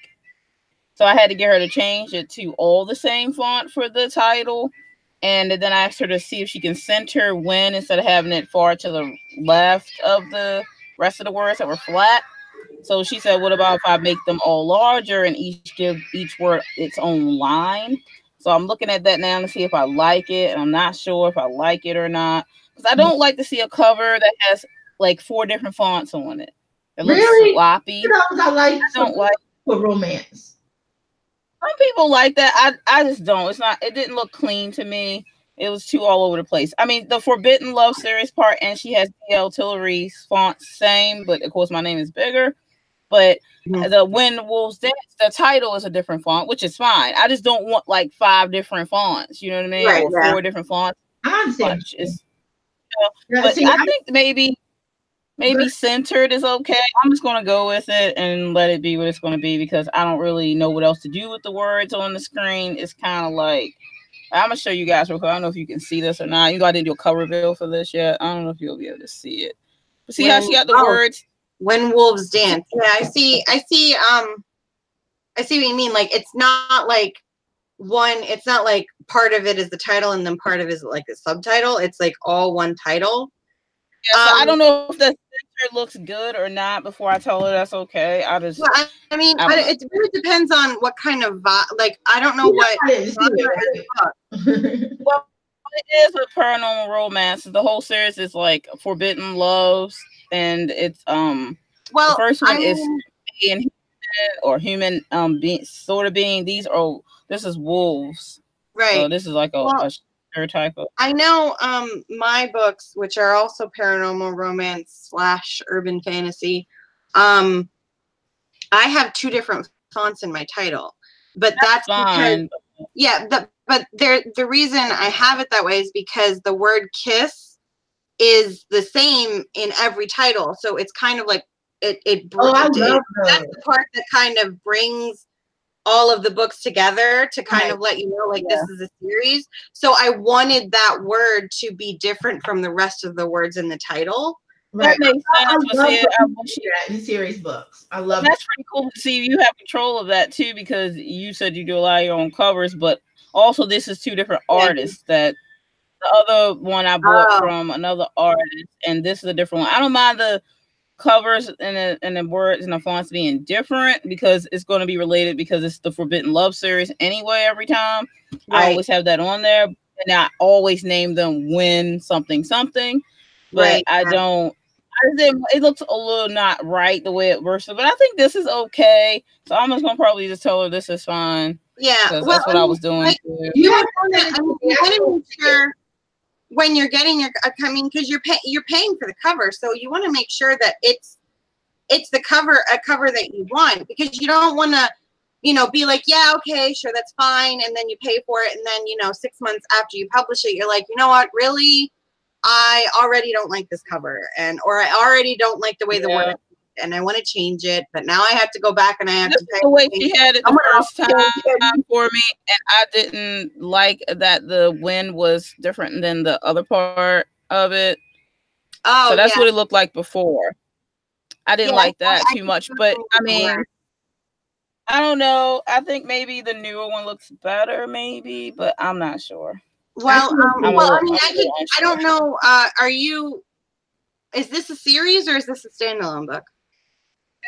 so I had to get her to change it to all the same font for the title. And then I asked her to see if she can center Win instead of having it far to the left of the rest of the words that were flat. So she said, what about if I make them all larger and give each word its own line? So I'm looking at that now to see if I like it. And I'm not sure if I like it or not. Because I don't like to see a cover that has like 4 different fonts on it. It looks sloppy. You know what I don't like for romance. Some people like that. I just don't. It didn't look clean to me. It was too all over the place. I mean, the Forbidden Love series part, and she has TILLERY's font same, but of course my name is bigger. But the When Wolves Dance, the title is a different font, which is fine. I just don't want like 5 different fonts. You know what I mean? Or 4 different fonts. I understand. But I think maybe centered is okay. I'm just going to go with it and let it be what it's going to be because I don't really know what else to do with the words on the screen. It's kind of like, I'm going to show you guys real quick. I don't know if you can see this or not. You know, I didn't do a cover reveal for this yet. I don't know if you'll be able to see it. But see how she got the words? When Wolves Dance. Yeah, I see what you mean. Like, it's not like part of it is the title and then part of it is like the subtitle. It's like all one title. Yeah, so I don't know if the center looks good or not before I tell her that's okay. It really depends on what kind of like, I don't know what. Well, it is a paranormal romance. The whole series is like Forbidden Loves, and it's the first one is being human or human being. This is wolves, right? So this is like a type of. I know my books, which are also paranormal romance / urban fantasy, I have 2 different fonts in my title, but that's fine. Because the reason I have it that way is because the word kiss is the same in every title, so it's kind of like I love those. That's the part that kind of brings all of the books together to kind of let you know, like, this is a series. So I wanted that word to be different from the rest of the words in the title. That makes sense. I love in series books. I love that's pretty cool to see you have control of that too, because you said you do a lot of your own covers, but also this is 2 different artists. That the other one I bought from another artist, and this is a different one. I don't mind the covers and the words and the fonts being different because it's going to be related, because it's the Forbidden Love series anyway. Every time I always have that on there, and I always name them when something, but I don't. It looks a little not right the way it works, but I think this is okay. So I'm just gonna probably just tell her this is fine. Yeah, well, that's what I was doing. You want to make sure when you're getting your, I mean, because you're paying for the cover, so you want to make sure that it's the cover, a cover that you want, because you don't want to, you know, be like, yeah, okay, sure, that's fine, and then you pay for it, and then, you know, 6 months after you publish it, you're like, you know what, really, I already don't like this cover, or I already don't like the way the word, and I want to change it, but now I have to go back and I have to pay. The way she had it the first time for me, and I didn't like that the wind was different than the other part of it. Oh, so that's what it looked like before. I didn't like that too much, but I mean, I don't know. I think maybe the newer one looks better, maybe, but I'm not sure. Well, I mean, I don't know. Is this a series or is this a standalone book?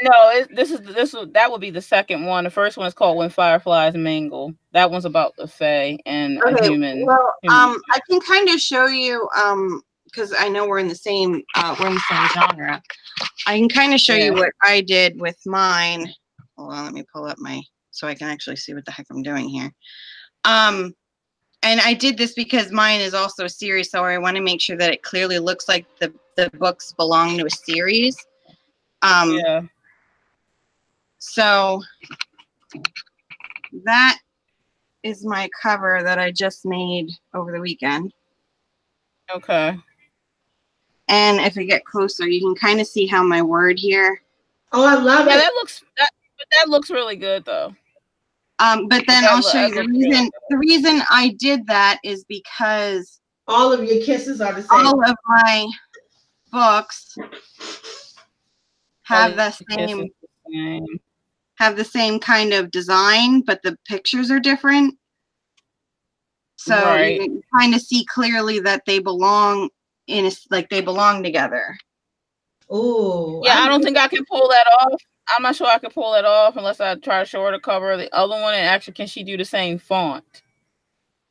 No, that would be the second one. The first one is called When Fireflies Mingle. That one's about the Fae and a human. Well, I can kind of show you, because I know we're in the same genre. I can kind of show you what I did with mine. Hold on, let me pull up so I can actually see what the heck I'm doing here. And I did this because mine is also a series, so I want to make sure that it clearly looks like the books belong to a series. So that is my cover that I just made over the weekend. Okay. And if we get closer, you can kind of see how my word here. Oh, I love it. That looks really good though. But then I'll show you the reason I did that is because all of your kisses are the same. All of my books have the same kind of design, but the pictures are different. So you can kind of see clearly that they belong they belong together. Oh, yeah. I don't think I can pull that off. I'm not sure I can pull it off unless I try to show her the cover of the other one. And actually, can she do the same font?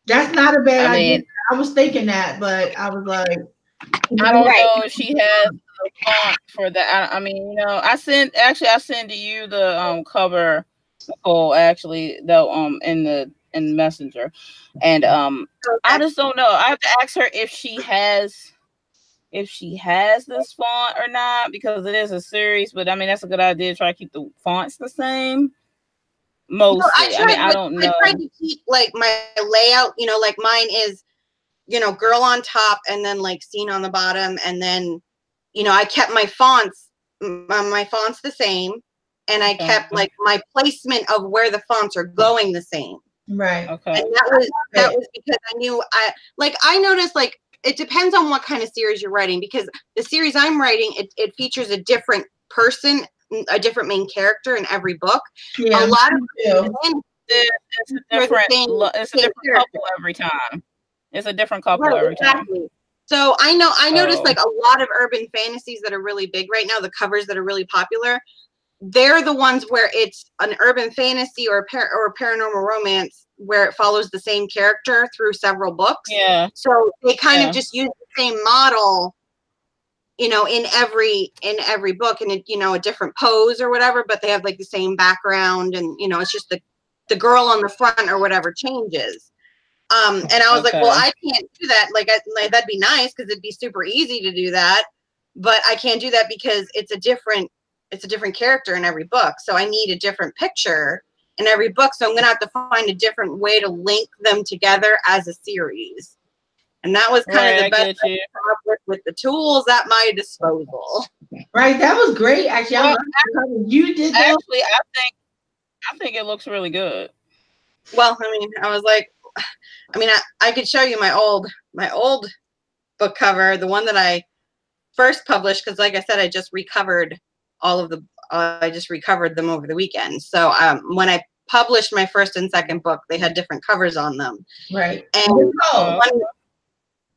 That's not a bad idea. I was thinking that, but I was like, I don't know if she has the font for that. I mean, you know, I send to you the cover, Nicole, actually, though, in Messenger, and I just don't know. I have to ask her if she has this font or not, because it is a series. But I mean, that's a good idea to try to keep the fonts the same. Mostly, I don't know. I tried to keep like my layout. You know, like mine is, you know, girl on top and then like scene on the bottom, and then, you know, I kept my fonts the same, and I kept like my placement of where the fonts are going the same. Right. Okay. And that was because I knew I noticed like it depends on what kind of series you're writing, because the series I'm writing, it features a different person, a different main character in every book. Yeah, a lot of it's a different couple every time. It's a different couple every time. So I noticed like a lot of urban fantasies that are really big right now, the covers that are really popular, they're the ones where it's an urban fantasy or paranormal romance where it follows the same character through several books. Yeah. So they kind of just use the same model, you know, in every book, and you know, a different pose or whatever, but they have like the same background, and you know, it's just the girl on the front or whatever changes. And I was like, well, I can't do that. Like that'd be nice because it'd be super easy to do that, but I can't do that because it's a different character in every book. So I need a different picture in every book. So I'm going to have to find a different way to link them together as a series. And that was kind of the best I get with the tools at my disposal. Right, that was great. Actually, Well, you did that. Actually, I think it looks really good. Well, I mean, I was like, I mean, I could show you my old book cover, the one that I first published, because like I said, I just recovered all of the I just recovered them over the weekend. So when I published my first and second book, they had different covers on them. Right. And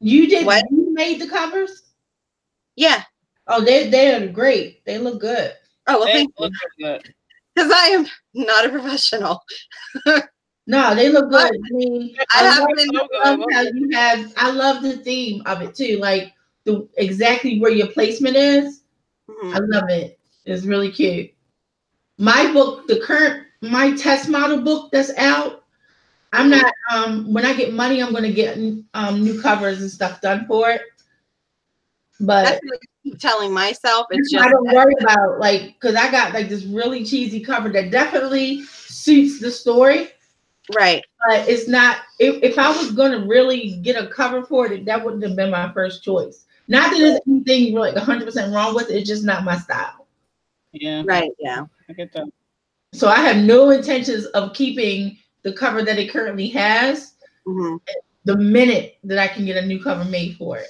you did what? You made the covers? Yeah. Oh, they're great. They look good. Oh, well, they thank look you. good. Because I am not a professional. No, they look good. I mean, I love the theme of it too. Like exactly where your placement is. Mm-hmm. I love it. It's really cute. My book, my test model book that's out, I'm not when I get money, I'm gonna get new covers and stuff done for it. But that's what I keep telling myself. It's just I don't worry about because I got like this really cheesy cover that definitely suits the story. Right. But it's not. If I was gonna really get a cover for it, that wouldn't have been my first choice. Not that there's anything like 100% wrong with it. It's just not my style. Yeah. Right. Yeah. I get that. So I have no intentions of keeping the cover that it currently has. Mm-hmm. The minute that I can get a new cover made for it.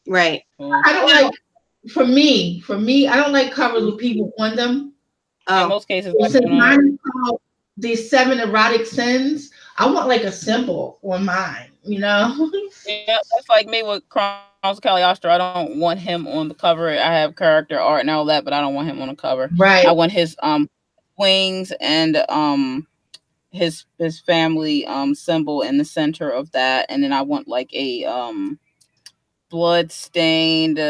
Right. I don't like. For me, I don't like covers with people on them. In most cases, since mine is called The 7 Erotic Sins, I want like a symbol on mine, you know? Yeah, that's like me with Chronicles of Cagliostro. I don't want him on the cover. I have character art and all that, but I don't want him on the cover. Right. I want his wings and his family symbol in the center of that, and then I want like a blood stained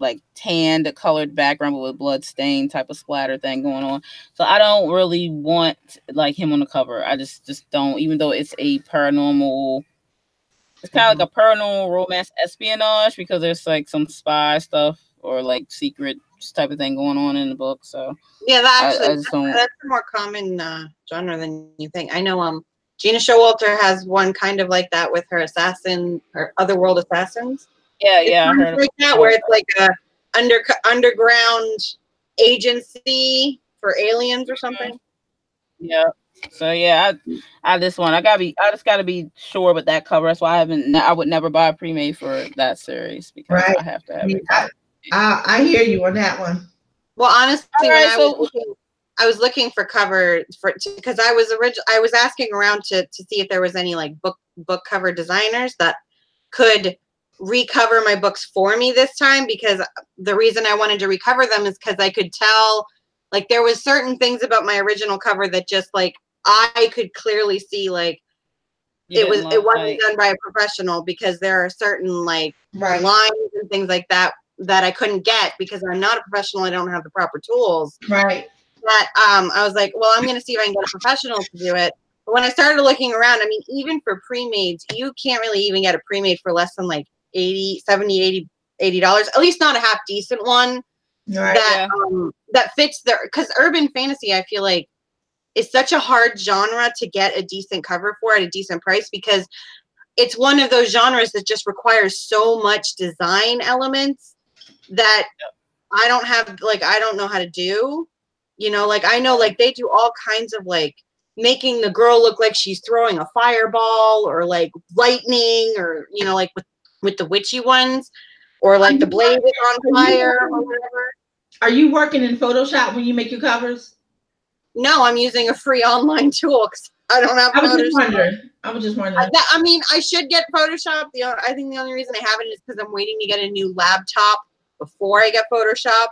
like tanned colored background with blood stain type of splatter thing going on. So I don't really want like him on the cover. I just don't, even though it's a paranormal, it's kind of like a paranormal romance espionage, because there's like some spy stuff or like secret type of thing going on in the book. So yeah, that's a more common genre than you think. I know Gina Showalter has one kind of like that with her Otherworld Assassins. Yeah, I heard like that, where it's like a underground agency for aliens or something. Yeah. So yeah, I just gotta be sure with that cover. That's why I would never buy a pre-made for that series, because I have to have it. I hear you on that one. Well, honestly, I was looking for covers because I was asking around to see if there was any like book cover designers that could recover my books for me this time, because the reason I wanted to recover them is because I could tell like there was certain things about my original cover that just like I could clearly see like it wasn't done by a professional, because there are certain like lines and things like that I couldn't get because I'm not a professional. I don't have the proper tools. Right. But I was like, well, I'm going to see if I can get a professional to do it. But when I started looking around, I mean, even for pre-mades, you can't really even get a pre-made for less than like $80, at least not a half decent one. Right. That fits because urban fantasy, I feel like, is such a hard genre to get a decent cover for at a decent price, because it's one of those genres that just requires so much design elements that I don't know how to do. You know, like I know like they do all kinds of like making the girl look like she's throwing a fireball or like lightning, or you know, like with the witchy ones, or like the blade is on fire or whatever. Are you working in Photoshop when you make your covers? No, I'm using a free online tool because I don't have Photoshop. I was just wondering. I mean, I should get Photoshop. I think the only reason I haven't is because I'm waiting to get a new laptop before I get Photoshop.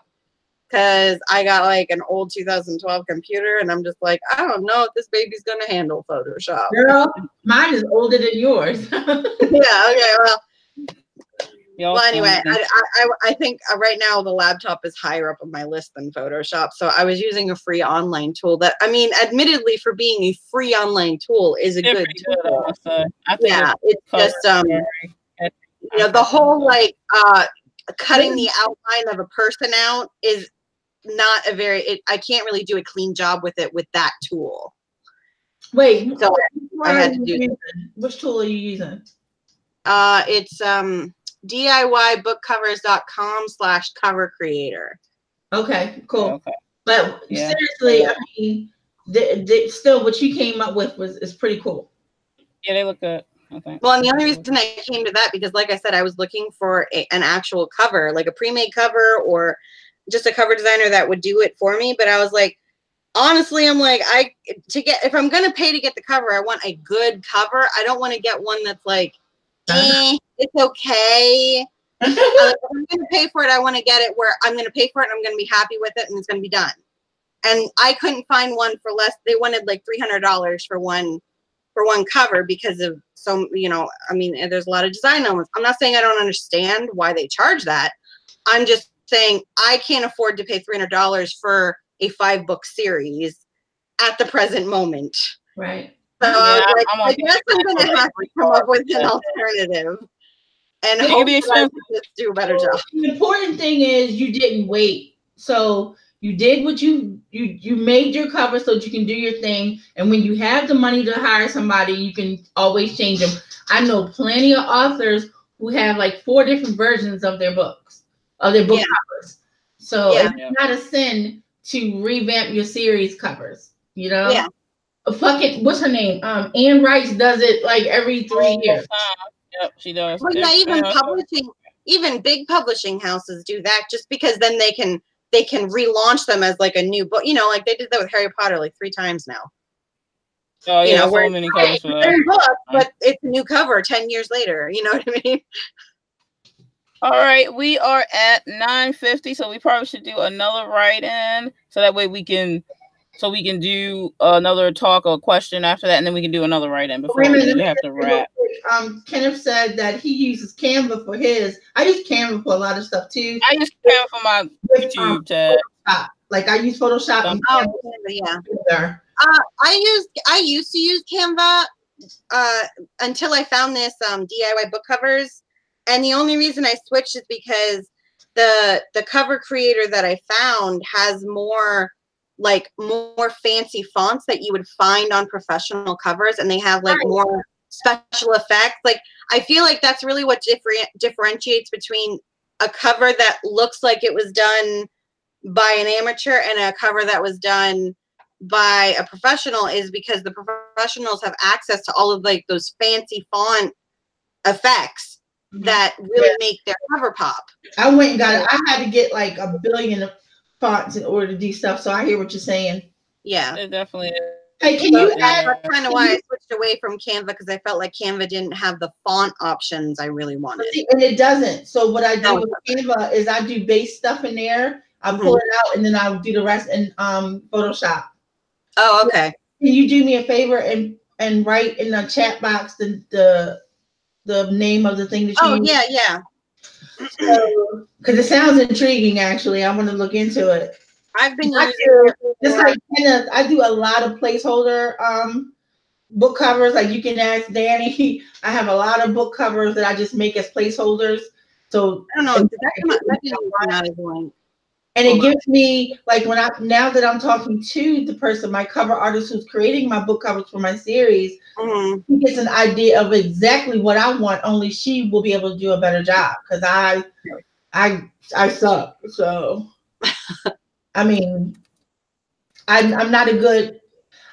Because I got like an old 2012 computer, and I'm just like, I don't know if this baby's gonna handle Photoshop. Girl, mine is older than yours. Yeah. Okay. Well, anyway, I think right now the laptop is higher up on my list than Photoshop. So I was using a free online tool that, I mean, admittedly, for being a free online tool, is a good tool. It's just you know, the whole like cutting the outline of a person out is not I can't really do a clean job with it with that tool. Wait, so I had to do. Which tool are you using? It's DIYbookcovers.com/cover creator. Okay, cool. Okay. But seriously, I mean, still what you came up with is pretty cool. Yeah, they look good. Okay. Well, and the only reason I came to that because, like I said, I was looking for an actual cover, like a pre-made cover or just a cover designer that would do it for me. But I was like, honestly, I'm like, if I'm gonna pay to get the cover, I want a good cover. I don't want to get one that's like, it's okay. If I'm gonna pay for it, I want to get it where I'm gonna pay for it and I'm gonna be happy with it and it's gonna be done. And I couldn't find one for less. They wanted like $300 for one cover because of some, I mean, there's a lot of design elements. I'm not saying I don't understand why they charge that. I'm just saying I can't afford to pay $300 for a 5-book series at the present moment. Right. So I guess I'm going to have to come up with an alternative and hope that I can just do a better job. The important thing is you didn't wait. So you did what you made your cover so that you can do your thing. And when you have the money to hire somebody, you can always change them. I know plenty of authors who have like 4 different versions of their books, of their book covers. So it's not a sin to revamp your series covers, Yeah. Fucking, what's her name? Anne Rice does it like every 3 years. Yep, she does. Well, yeah, even big publishing houses do that just because then they can relaunch them as like a new book. Like they did that with Harry Potter like 3 times now. Oh yeah, so many covers for that. Book, but it's a new cover 10 years later. You know what I mean? All right, we are at 9:50, so we probably should do another write-in, so that way we can do another talk or question after that, and then we can do another write-in before we have to wrap. Kenneth said that he uses Canva for his. I use Canva for a lot of stuff too. I use Canva for my YouTube tab. Like I use Photoshop. And Canva, yeah. I used to use Canva until I found this DIY book covers, and the only reason I switched is because the cover creator that I found has more fancy fonts that you would find on professional covers, and they have like more special effects. Like I feel like that's really what differentiates between a cover that looks like it was done by an amateur and a cover that was done by a professional, is because the professionals have access to all of like those fancy font effects that really make their cover pop. I went and got it. I had to get like a billion of fonts in order to do stuff. So I hear what you're saying. Yeah, it definitely is. Hey, can you add? That's kind of why I switched away from Canva, because I felt like Canva didn't have the font options I really wanted. And it doesn't. So what I do with Canva is I do base stuff in there. I pull it out and then I'll do the rest in Photoshop. Oh, okay. Can you do me a favor and write in the chat box the name of the thing that you use? Yeah. So, because it sounds intriguing, actually. I want to look into it. I've been using just like Kenneth, I do a lot of placeholder book covers. Like you can ask Danny. I have a lot of book covers that I just make as placeholders. So I don't know. That didn't come out as one. And it gives me like now that I'm talking to the person, my cover artist who's creating my book covers for my series, he gets an idea of exactly what I want. Only she will be able to do a better job because I suck. So I mean, I'm not a good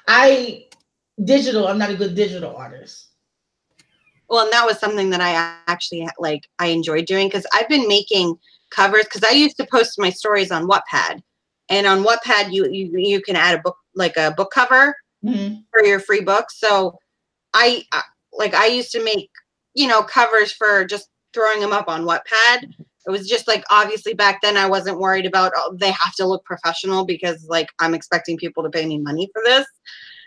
I'm not a good digital artist. Well, and that was something that I actually I enjoyed doing, because I've been making covers, because I used to post my stories on Wattpad, and on Wattpad you can add a book, like a book cover for your free book. So I used to make covers for just throwing them up on Wattpad. It was just like, obviously back then I wasn't worried about they have to look professional, because like I'm expecting people to pay me money for this.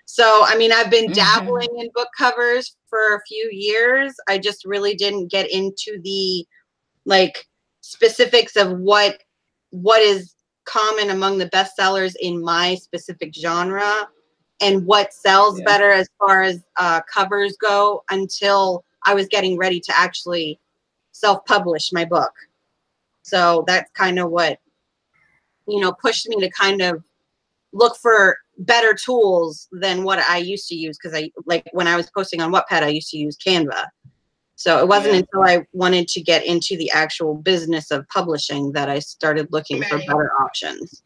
So I mean, I've been dabbling in book covers for a few years. I just really didn't get into the specifics of what is common among the bestsellers in my specific genre and what sells better as far as covers go, until I was getting ready to actually self-publish my book. So that's kind of what pushed me to kind of look for better tools than what I used to use, because I, like, when I was posting on Wattpad, I used to use Canva. So it wasn't until I wanted to get into the actual business of publishing that I started looking for better options.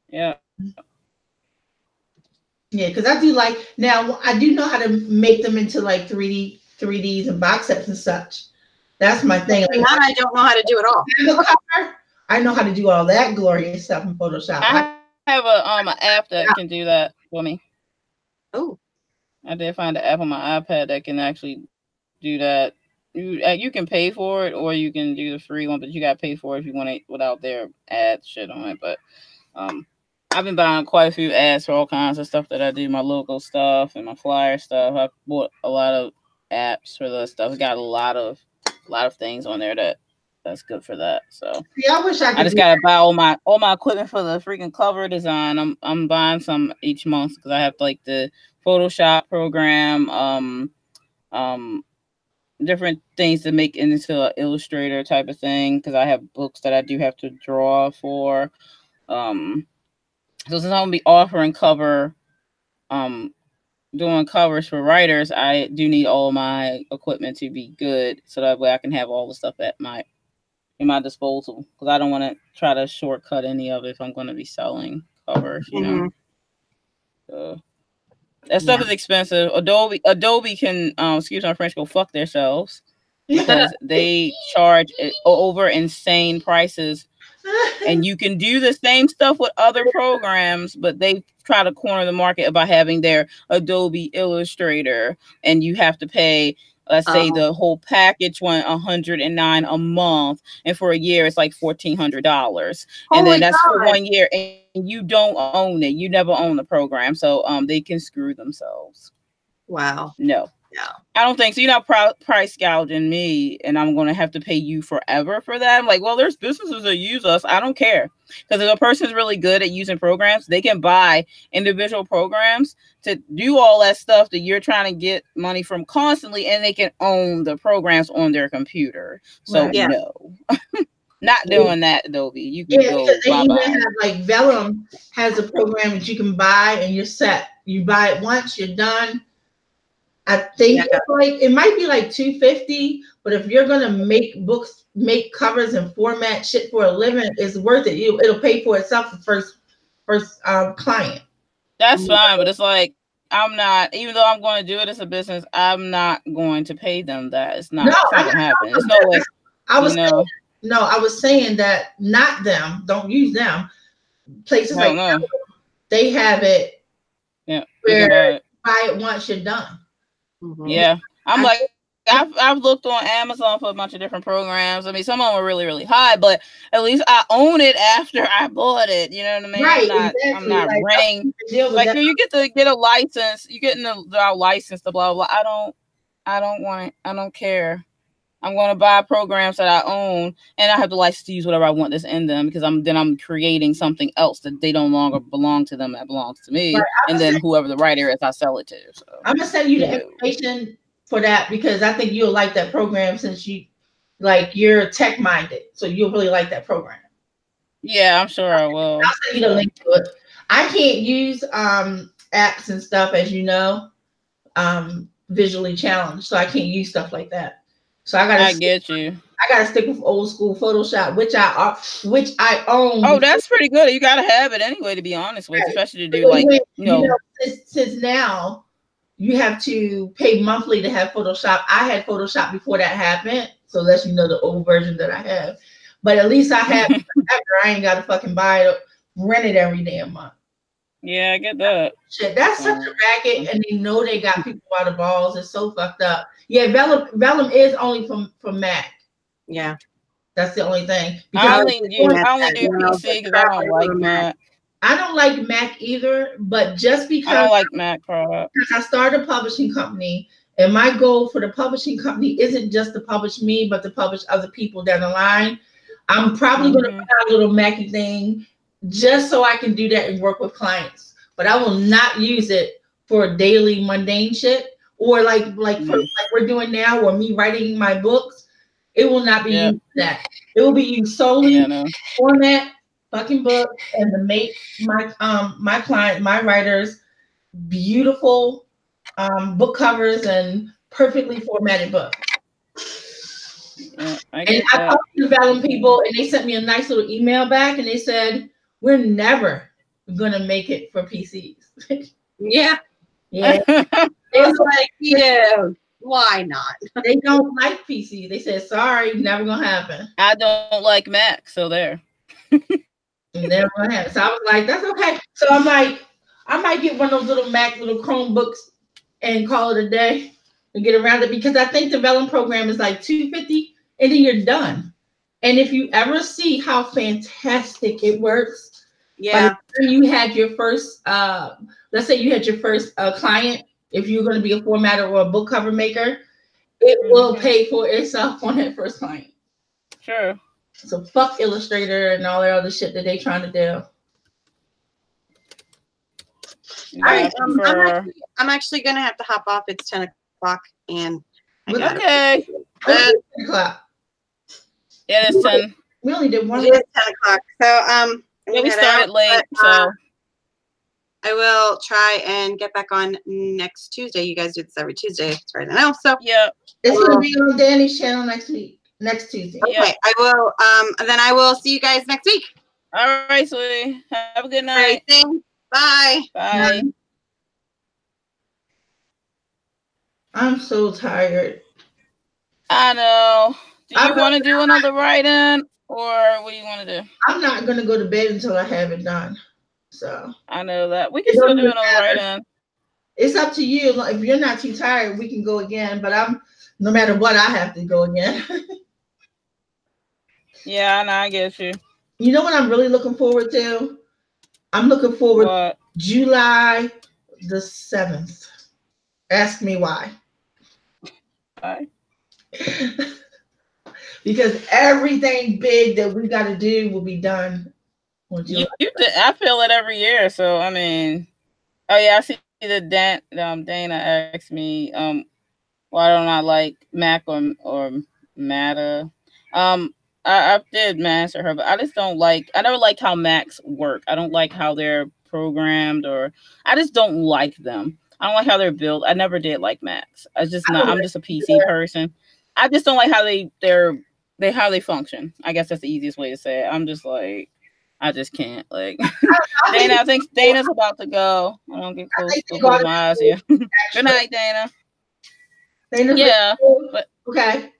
Yeah. Yeah, because I do like, now I do know how to make them into like 3Ds and box sets and such. That's my thing. Like, that I don't know how to do at all. I know how to do all that glorious stuff in Photoshop. I have an app that can do that for me. Oh, I did find an app on my iPad that can actually do that. You can pay for it, or you can do the free one, but you gotta pay for it if you want it without their ad shit on it. But I've been buying quite a few ads for all kinds of stuff that I do, my logo stuff and my flyer stuff. I bought a lot of apps for the stuff. It's got a lot of things on there that's good for that. So yeah, I wish I just gotta buy all my equipment for the freaking cover design. I'm buying some each month because I have like the Photoshop program, different things to make into an Illustrator type of thing, because I have books that I do have to draw for. So since I'm gonna be offering doing covers for writers, I do need all my equipment to be good, so that way I can have all the stuff in my disposal, because I don't want to try to shortcut any of it if I'm going to be selling covers, you know. So that stuff is expensive. Adobe can, excuse my French, go fuck themselves, because they charge over insane prices. And you can do the same stuff with other programs, but they try to corner the market by having their Adobe Illustrator, and you have to pay, let's say the whole package went $109 a month, and for a year it's like $1,400, and then that's for 1 year, and you don't own it. You never own the program, so they can screw themselves. Wow. No. I don't think so. You're not price gouging me, and I'm going to have to pay you forever for that. I'm like, well, there's businesses that use us. I don't care. Because if a person's really good at using programs, they can buy individual programs to do all that stuff that you're trying to get money from constantly, and they can own the programs on their computer. So no, not doing that, Adobe. You can go bye-bye. Like Vellum has a program that you can buy, and you're set. You buy it once, you're done. I think it's like, it might be like $250, but if you're gonna make books, make covers and format shit for a living, it's worth it. It'll pay for itself the first client. That's fine, but it's like, I'm not, even though I'm going to do it as a business, I'm not going to pay them that. It's not going to happen. It's no way. I was saying that not them. Don't use them. Places they have it. Yeah. Where buy it once you're done. Yeah, I've looked on Amazon for a bunch of different programs. I mean, some of them are really, really high, but at least I own it after I bought it. You know what I mean? Right, I'm not renting. Like, you get to get a license. You get the license to blah, blah, blah. I don't want it. I don't care. I'm going to buy programs that I own, and I have the license to use whatever I want that's in them, because I'm creating something else that they no longer belong to them, that belongs to me. Right. And then whoever the writer is, I sell it to. So I'm gonna send you the information for that, because I think you'll like that program, since you're tech minded, so you'll really like that program. Yeah, I'm sure I will. I'll send you the link to it. I can't use apps and stuff, as you know, visually challenged, so I can't use stuff like that. So I gotta stick with old school Photoshop, which I own. Oh, that's pretty good. You gotta have it anyway, to be honest with, especially to do since now you have to pay monthly to have Photoshop. I had Photoshop before that happened, so that's the old version that I have. But at least I have I ain't gotta fucking buy it, rent it every damn month. Yeah, I get that. Shit, that's such a racket, and they got people by the balls. It's so fucked up. Yeah, Vellum is only from Mac. Yeah, that's the only thing. I only do PC because I don't like Mac. I don't like Mac either, but just because I don't like Mac products. Because I started a publishing company, and my goal for the publishing company isn't just to publish me, but to publish other people down the line. I'm probably going to put out a little Mackie thing, just so I can do that and work with clients, but I will not use it for daily mundane shit, or like we're doing now, or me writing my books. It will not be used for that. It will be used solely format fucking book and to make my client, my writers, beautiful book covers and perfectly formatted books. Yeah, I talked to the Vellum people, and they sent me a nice little email back, and they said, "We're never gonna make it for PCs." Yeah. It's like, yeah, why not? They don't like PC. They said, "Sorry, never gonna happen." I don't like Mac, so there. Never gonna happen. So I was like, "That's okay." So I'm like, I might get one of those little Mac, little Chromebooks, and call it a day and get around it, because I think the Vellum program is like $250, and then you're done. And if you ever see how fantastic it works, yeah, you had your first, let's say you had your first client, if you're going to be a formatter or a book cover maker, it will pay for itself on that first client. Sure. So fuck Illustrator and all that other shit that they trying to do. Yeah, all right, I'm actually gonna have to hop off. It's 10 o'clock, and okay. 10 o'clock. Yeah, it's 10. We only did one. It is 10 o'clock. So yeah, we started late, so I will try and get back on next Tuesday. You guys do this every Tuesday, as far as I know. So yeah, it's gonna be on Danny's channel next Tuesday. Okay, yep. I will. Then I will see you guys next week. All right, sweetie. Have a good night. All right, thanks. Bye. Bye. I'm so tired. I know. Do you want to do another write-in, or what do you want to do? I'm not gonna go to bed until I have it done. So I know that we can still do another write-in. It's up to you. If you're not too tired, we can go again. But no matter what, I have to go again. Yeah, I know. I get you. You know what I'm really looking forward to? I'm looking forward to July the 7th. Ask me why. Why? Because everything big that we got to do will be done. I feel it every year. So I mean, oh yeah, I see that Dana asked me, why don't I like Mac or Mata? I did answer her, but I just don't like. I never liked how Macs work. I don't like how they're programmed, or I just don't like them. I don't like how they're built. I never did like Macs. I'm just a PC person. I just don't like how how they function. I guess that's the easiest way to say it. I'm just like, I just can't. Like Dana, I think Dana's about to go. I don't get close to my eyes here. Good night, Dana. Yeah, but okay.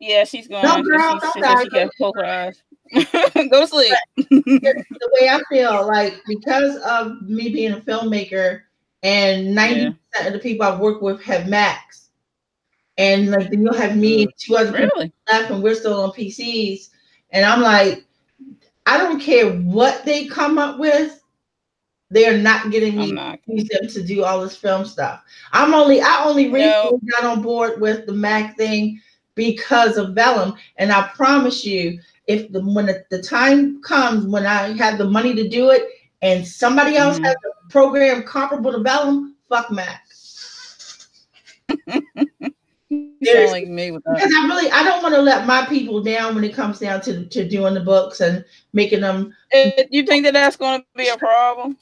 Yeah, she's going. No, girl, she can't close her eyes. Go to sleep. The way I feel, like, because of me being a filmmaker, and 90% of the people I've worked with have Macs, and like then you'll have me and two other people left, and we're still on PCs, and I'm like, I don't care what they come up with, they're not getting me to use them to do all this film stuff. I only recently got on board with the Mac thing because of Vellum, and I promise you, when the time comes when I have the money to do it, and somebody else has a program comparable to Vellum, fuck Mac. Like me with that. Because I don't want to let my people down when it comes down to doing the books and making them. You think that's going to be a problem?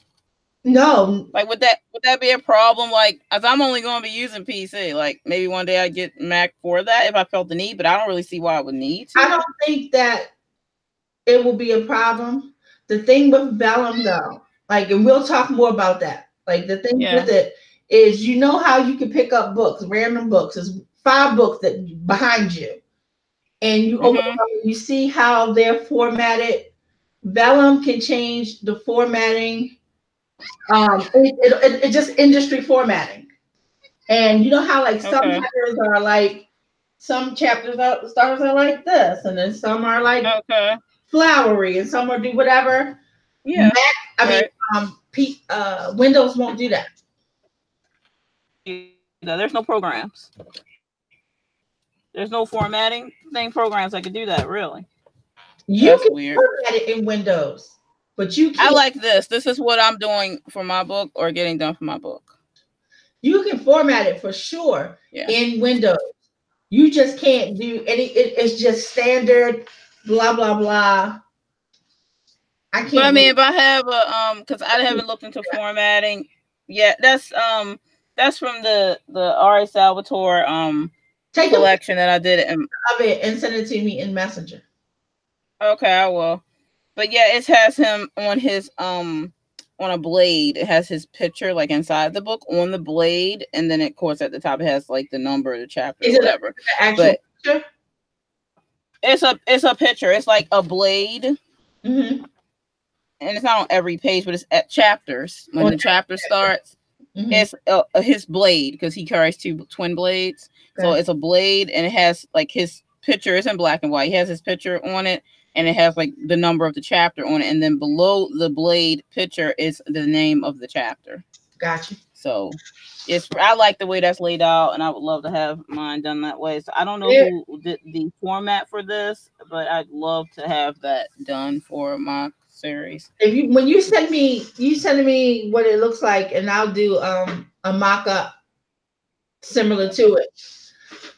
No. Like, would that be a problem? Like, as I'm only going to be using PC, like maybe one day I get Mac for that if I felt the need, but I don't really see why I would need to. I don't think that it will be a problem. The thing with Vellum, though, like, and we'll talk more about that. Like, the thing with it is, you know how you can pick up books, random books. There's 5 books that behind you, and you open them up and you see how they're formatted. Vellum can change the formatting. It just industry formatting, and you know how like some chapters are like, some chapters stars are like this, and then some are like flowery, and some will do whatever. Yeah, Windows won't do that. There's no programs. There's no formatting programs that can do that. Really, That's can weird. Format it in Windows. But you can't. I like this. This is what I'm doing for my book, or getting done for my book. You can format it for sure in Windows. You just can't do any. It's just standard, blah blah blah. I can't. But I mean, if I have a because I haven't looked into formatting yet. That's from the R.A. Salvatore Take collection that I did. of it and send it to me in Messenger. Okay, I will. But yeah, it has him on his on a blade. It has his picture like inside the book on the blade, and then of course at the top it has like the number of the chapter or whatever. Actual picture? It's a picture. It's like a blade. Mm-hmm. And it's not on every page, but it's at chapters. When the chapter starts, it's his blade because he carries two twin blades. Okay. So it's a blade, and it has like his picture. It's in black and white. He has his picture on it, and it has like the number of the chapter on it. And then below the blade picture is the name of the chapter. Gotcha. So I like the way that's laid out, and I would love to have mine done that way. So I don't know who did the format for this, but I'd love to have that done for my series. When you send me what it looks like, and I'll do a mock-up similar to it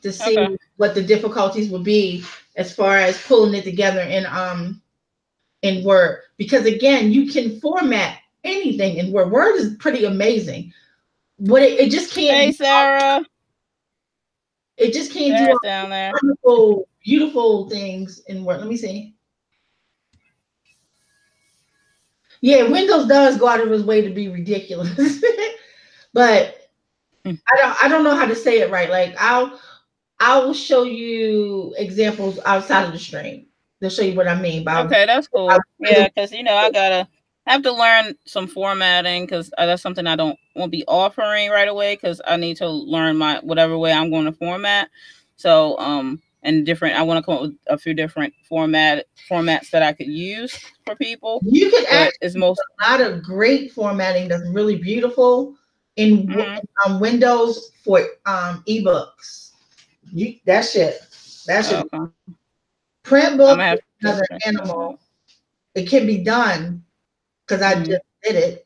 to see what the difficulties will be as far as pulling it together in Word. Because again, you can format anything in Word. Word is pretty amazing. What it just can't. Hey, Sarah. It just can't do all down there. wonderful, beautiful things in Word. Let me see. Yeah, Windows does go out of its way to be ridiculous, but I don't know how to say it right. Like I will show you examples outside of the stream. They'll show you what I mean by. Okay, that's cool. Yeah, because I have to learn some formatting because that's something I won't be offering right away because I need to learn my whatever way I'm going to format. So and different. I want to come up with a few different formats that I could use for people. You could actually do a lot of great formatting that's really beautiful in Windows for ebooks. That shit. Print book is another animal. It can be done because I just did it.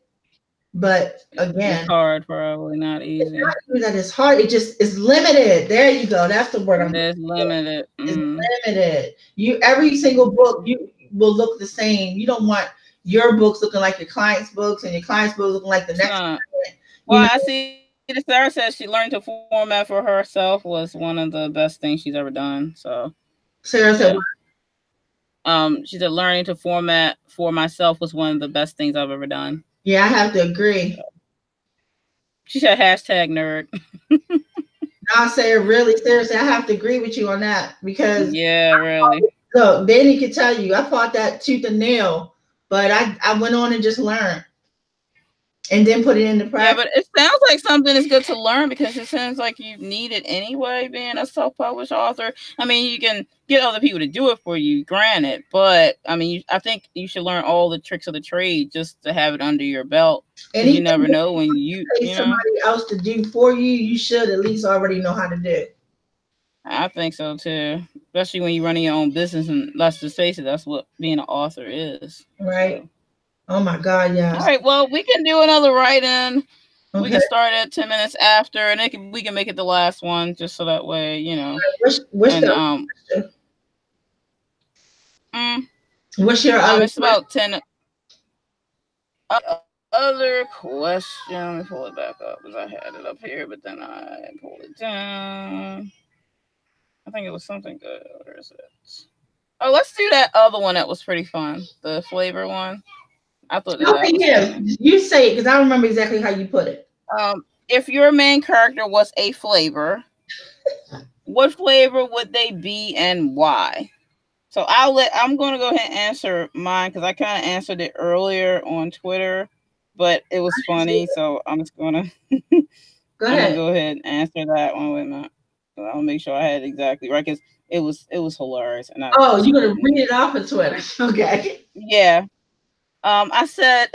But again, it's hard, probably not easy. It's not that it's hard. It just is limited. There you go. That's the word I'm. It's limited. It's limited. Every single book you will look the same. You don't want your books looking like your client's books and your client's books looking like the next one. Well, I see. Sarah says she learned to format for herself was one of the best things she's ever done. So Sarah said, she said learning to format for myself was one of the best things I've ever done. Yeah, I have to agree. She said hashtag nerd. I'll say it really seriously. I have to agree with you on that because really. Look, Danny could tell you I fought that tooth and nail, but I went on and just learned. And then put it into practice. Yeah, but it sounds like something is good to learn because it sounds like you need it anyway, being a self-published author. I mean, you can get other people to do it for you, granted, but I mean, I think you should learn all the tricks of the trade just to have it under your belt. And you never know when you somebody else to do for you, you should at least already know how to do. I think so too, especially when you're running your own business, and let's just face it, that's what being an author is. Right. So. Oh my God, yes. All right, well, we can do another write-in. Okay. We can start at 10 minutes after, and we can make it the last one, just so that way, What's your other it's about 10 other question. Let me pull it back up because I had it up here, but then I pulled it down. I think it was something good. Where is it? Oh, let's do that other one that was pretty fun. The flavor one. I thought that you say it because I don't remember exactly how you put it. If your main character was a flavor, what flavor would they be and why? So I'm going to go ahead and answer mine because I kind of answered it earlier on Twitter, but it was funny, so I'm just going to go ahead and answer that one. Wait a minute. I'll make sure I had it exactly right because it was hilarious. And you're going to read it off of Twitter. Okay. Yeah. I said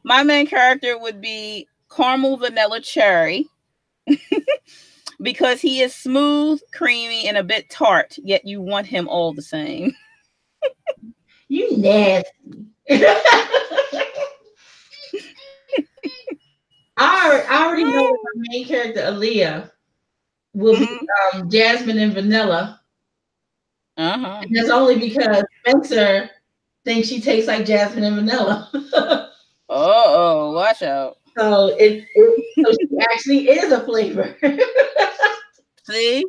my main character would be caramel vanilla cherry because he is smooth, creamy, and a bit tart, yet you want him all the same. You nasty. I already know my main character, Aaliyah, will be Jasmine and Vanilla. And that's only because Spencer think she tastes like jasmine and vanilla. Oh, watch out. So so she actually is a flavor. See?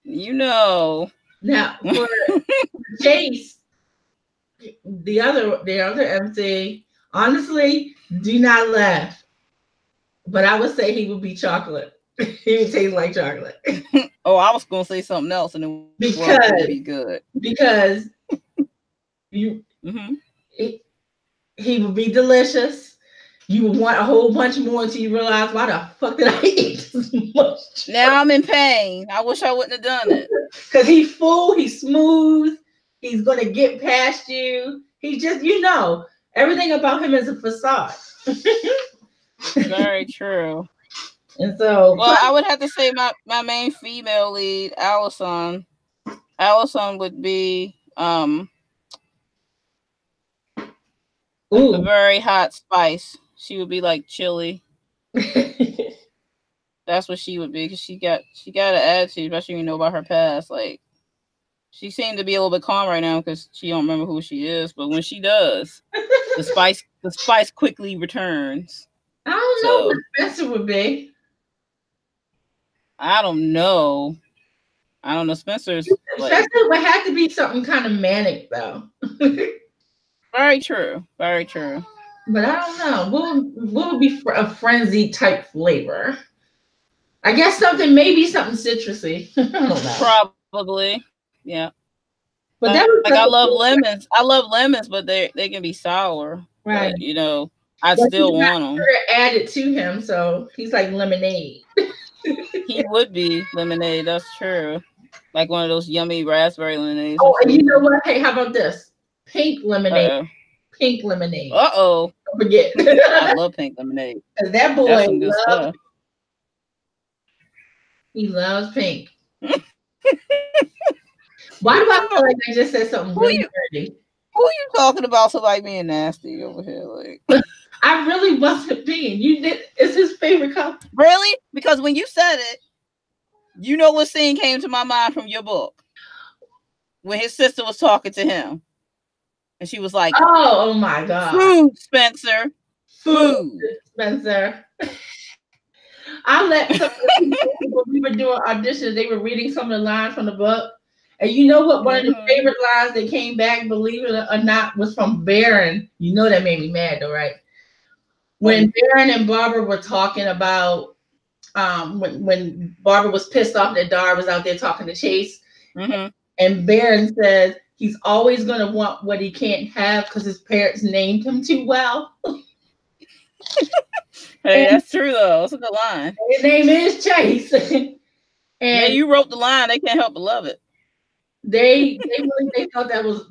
You know. Now for Chase, the other MC, honestly, do not laugh. But I would say he would be chocolate. He would taste like chocolate. Oh, I was gonna say something else and it would be good. Because you he would be delicious. You would want a whole bunch more until you realize why the fuck did I eat this much? Now I'm in pain. I wish I wouldn't have done it. Because he's full, he's smooth, he's gonna get past you. He just, everything about him is a facade. Very true. And so, well, I would have to say my main female lead, Allison. Allison would be a very hot spice. She would be like chili. That's what she would be, because she got an attitude, especially when you know about her past. Like, she seemed to be a little bit calm right now because she don't remember who she is, but when she does, the spice quickly returns. I don't know what Spencer would be. I don't know. Spencer would have to be something kind of manic, though. Very true. Very true. But I don't know. What would be a frenzy type flavor? I guess maybe something citrusy. I don't know. Probably. Yeah. But I love lemons. I love lemons, but they can be sour. Right. But, I still want them. Add it to him, so he's like lemonade. He would be lemonade. That's true. Like one of those yummy raspberry lemonades. Oh, and you know what? Hey, how about this? Pink lemonade. Uh-oh. Pink lemonade. Uh-oh. Don't forget. I love pink lemonade. That boy That's some good stuff. He loves pink. Why do I feel like I just said something really dirty? Who are you talking about? Somebody being nasty over here, like. I really wasn't being. You did. It's his favorite color. Really? Because when you said it, you know what scene came to my mind from your book? When his sister was talking to him, and she was like, "Oh my God, food, Spencer, food, Spencer." I let some of the people, when we were doing auditions, they were reading some of the lines from the book. And you know what? One of the favorite lines that came back, believe it or not, was from Baron. You know that made me mad, though, right? When Baron and Barbara were talking about when Barbara was pissed off that Dar was out there talking to Chase, and Baron says he's always going to want what he can't have because his parents named him too well. Hey, that's true though. That's a good line. His name is Chase. And you wrote the line. They can't help but love it. They thought that was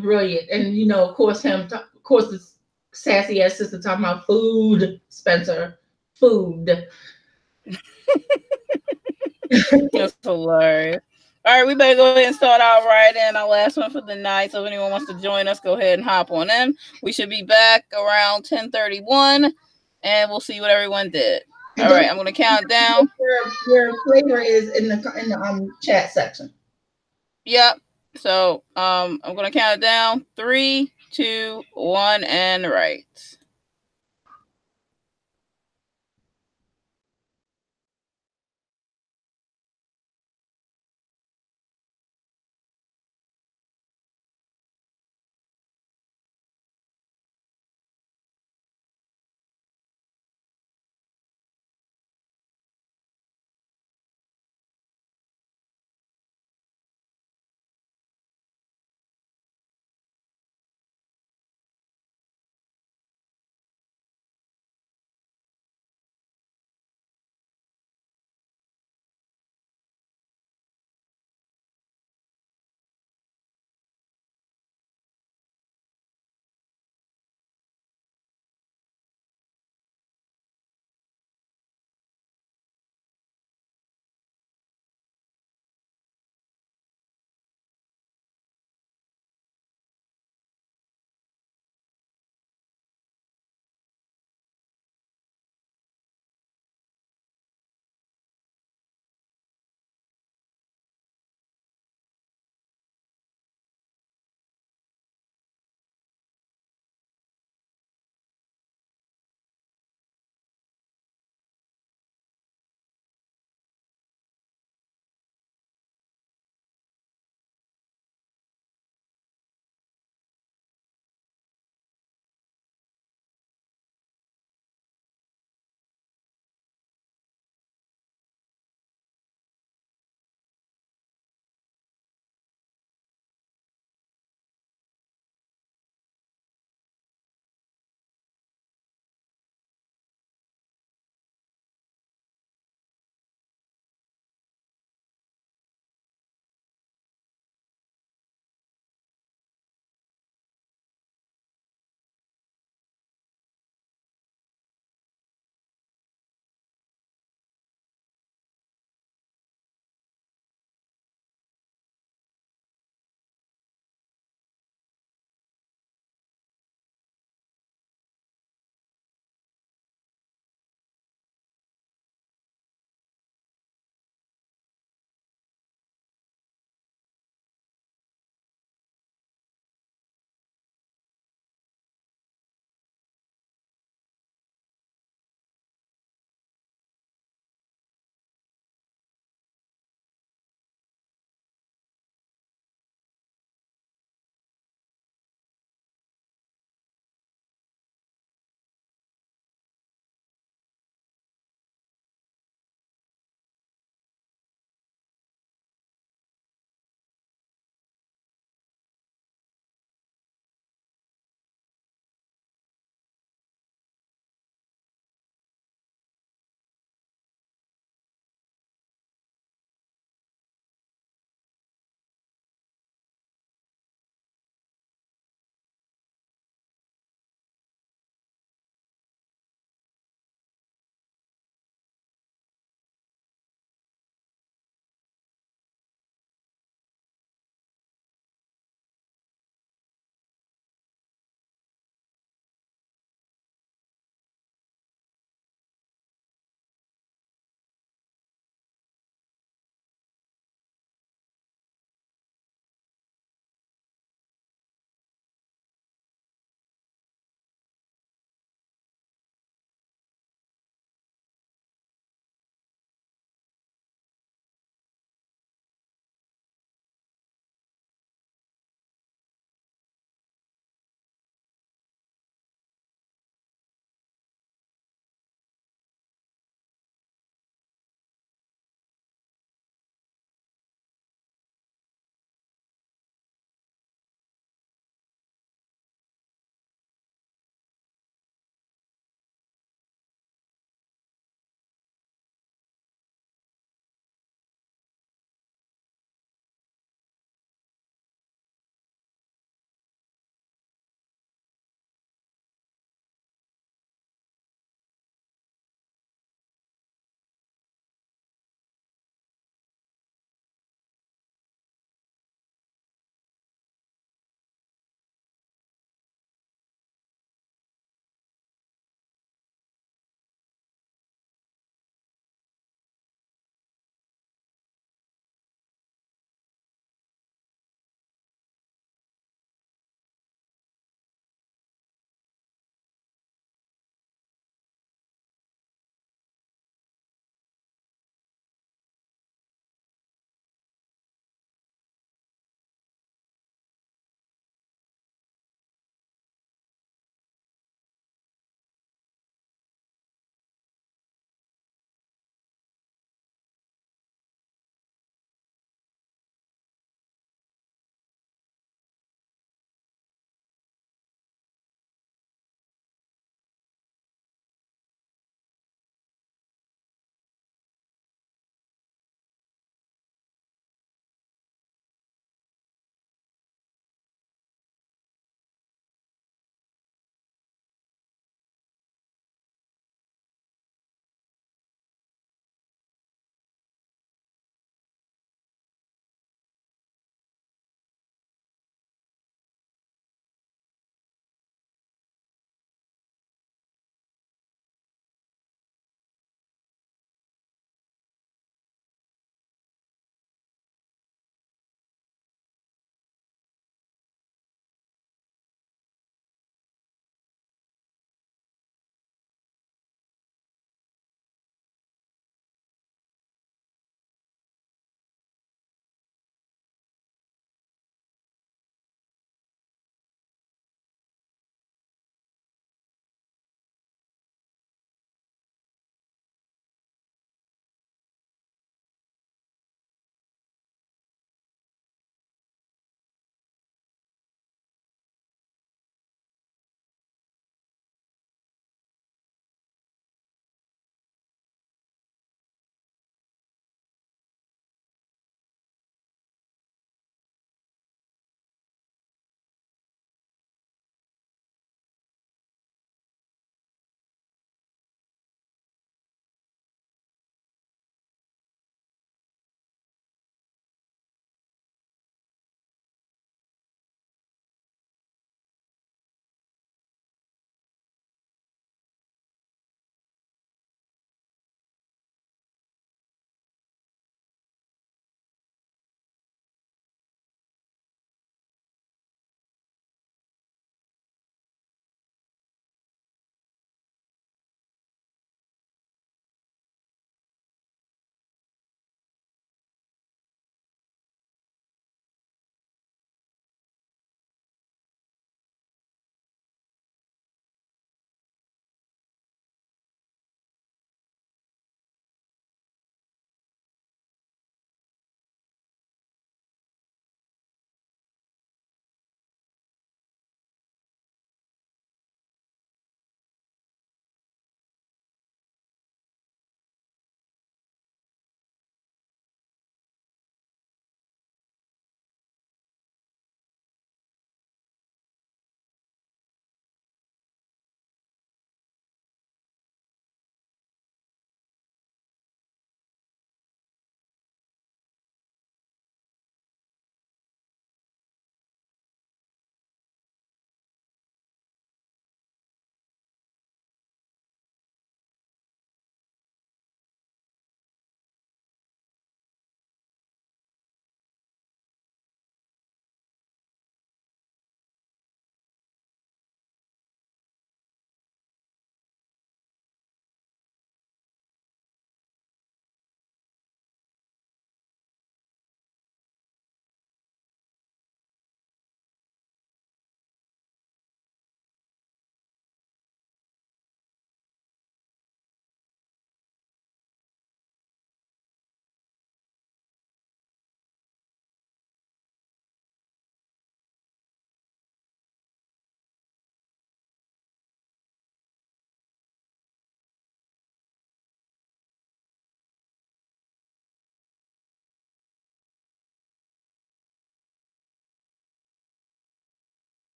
brilliant. And of course the sassy ass sister talking about food, Spencer, food. That's hilarious. All right, we better go ahead and start out right in our last one for the night. So if anyone wants to join us, go ahead and hop on in. We should be back around 10:31, and we'll see what everyone did. All right, I'm going to count down. Your flavor is in the chat section. Yep. So I'm going to count it down. 3, 2, 1, and right.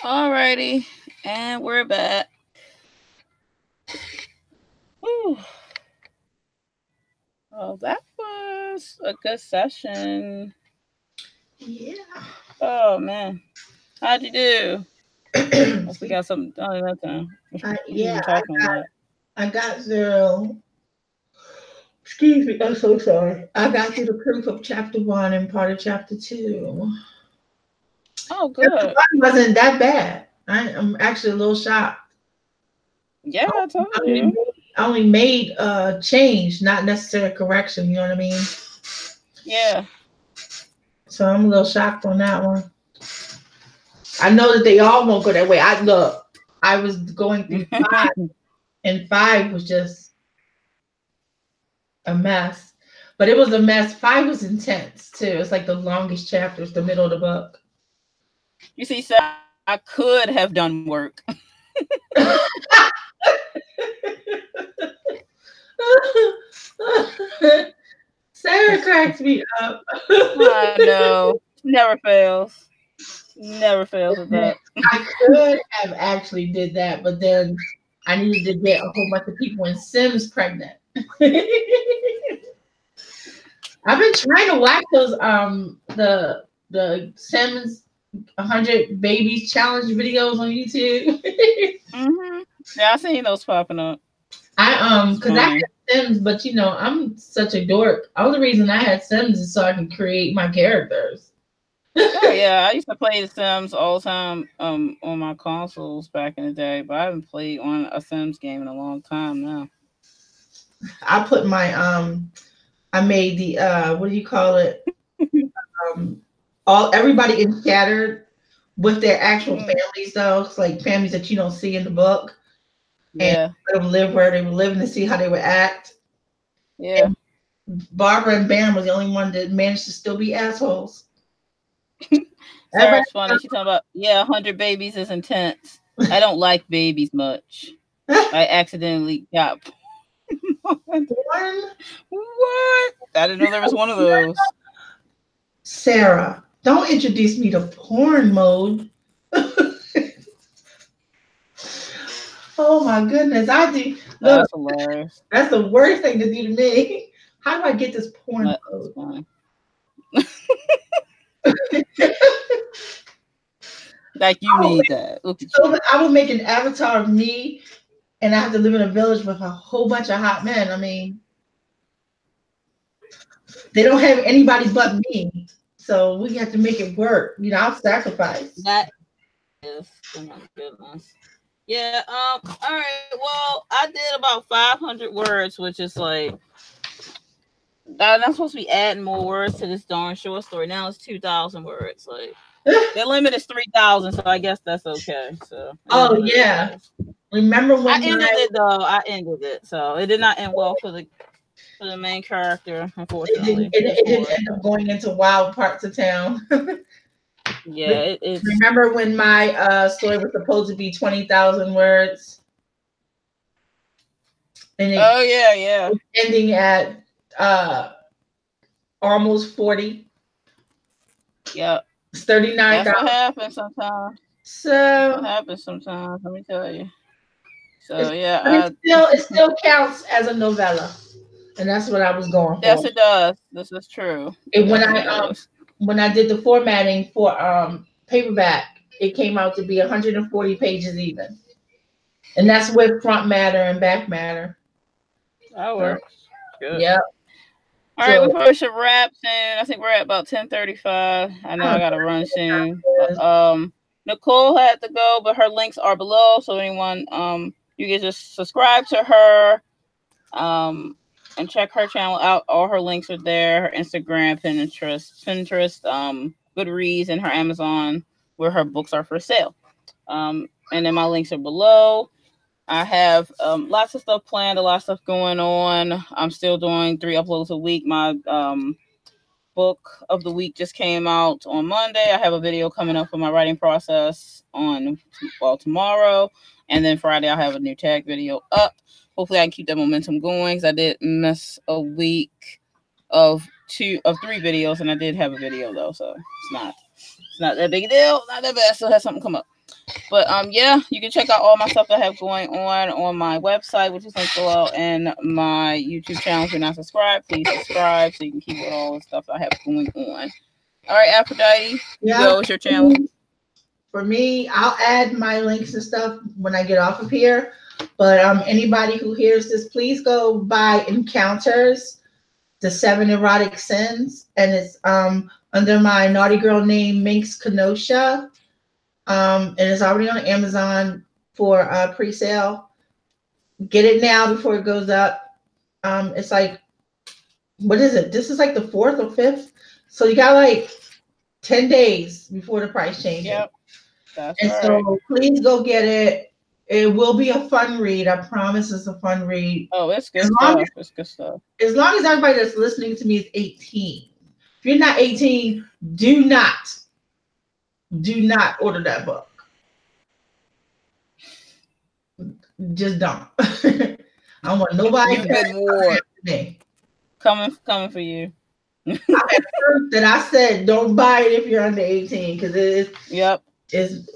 Alrighty, and we're back. Whew. Oh, that was a good session. Yeah. Oh man, how'd you do? We got something done that time. I got through. Excuse me, I'm so sorry. I got through the proof of chapter 1 and part of chapter 2. Oh, good. Chapter 1 wasn't that bad. I'm actually a little shocked. Yeah, I told you. I only made change, not necessarily correction. You know what I mean? Yeah. So I'm a little shocked on that one. I know that they all won't go that way. I was going through 5, and 5 was just a mess. But it was a mess. 5 was intense too. It's like the longest chapter. It's the middle of the book. You see, Sarah, I could have done work. Sarah cracks me up. I know. Never fails. Never fails with that. I could have actually did that, but then I needed to get a whole bunch of people in Sims pregnant. I've been trying to watch those the Sims 100 babies challenge videos on YouTube. Yeah, I seen those popping up. Because I had Sims, but you know, I'm such a dork. All the reason I had Sims is so I can create my characters. Oh yeah, I used to play The Sims all the time on my consoles back in the day, but I haven't played on a Sims game in a long time now. I put my I made the what do you call it? Everybody in Scattered with their actual families though, it's like families that you don't see in the book. Yeah. And let them live where they were living to see how they would act. Yeah. And Barbara and Bam was the only one that managed to still be assholes. Sarah's funny. She talking about 100 babies is intense. I don't like babies much. I accidentally got one. What? I didn't know there was one of those. Sarah, don't introduce me to porn mode. Oh my goodness. I do. Look, that's hilarious. That's the worst thing to do to me. How do I get this porn mode? Like you need that. So I will make an avatar of me, and I have to live in a village with a whole bunch of hot men. I mean, they don't have anybody but me, so we have to make it work. You know, I'll sacrifice. That is, oh my goodness. Yeah. All right. Well, I did about 500 words, which is like. I'm supposed to be adding more words to this darn short story. Now it's 2,000 words. Like the limit is 3,000, so I guess that's okay. So. Oh yeah. Remember when I ended it though? I ended it, so it did not end well for the main character. Unfortunately, it didn't end up going into wild parts of town. Yeah. Remember when my story was supposed to be 20,000 words? And yeah. Ending at almost 40. Yep. It's 39,000. That's what happens sometimes. So what happens sometimes, let me tell you. So it still counts as a novella. And that's what I was going for. Yes, it does. This is true. And when I did the formatting for paperback, it came out to be 140 pages even. And that's with front matter and back matter. That works. Good. Yep. All right, we probably should wrap soon. I think we're at about 10:35. I know I gotta run soon. Nicole had to go, but her links are below. So anyone, you can just subscribe to her, and check her channel out. All her links are there. Her Instagram, Pinterest, Goodreads, and her Amazon, where her books are for sale. And then my links are below. I have lots of stuff planned, a lot of stuff going on. I'm still doing 3 uploads a week. My book of the week just came out on Monday. I have a video coming up for my writing process on tomorrow, and then Friday I'll have a new tag video up. Hopefully I can keep that momentum going, because I did miss a week of 3 videos, and I did have a video though, so it's not that big a deal. Not that bad. I still have something come up. But yeah, you can check out all my stuff I have going on my website, which is linked below, and my YouTube channel. If you're not subscribed, please subscribe so you can keep with all the stuff I have going on. All right, Aphrodite, you go with your channel. For me, I'll add my links and stuff when I get off of here. But anybody who hears this, please go buy Encounters, the 7 Erotic Sins, and it's under my naughty girl name, Minx Kenosha. And it's already on Amazon for pre-sale. Get it now before it goes up. It's like, what is it? This is like the 4th or 5th. So you got like 10 days before the price changes. Yep. That's and right. So please go get it. It will be a fun read. I promise it's a fun read. Oh, it's good stuff. It's good stuff. As long as everybody that's listening to me is 18. If you're not 18, do not order that book. Just don't. I don't want nobody coming for you. I had proof that I said don't buy it if you're under 18 because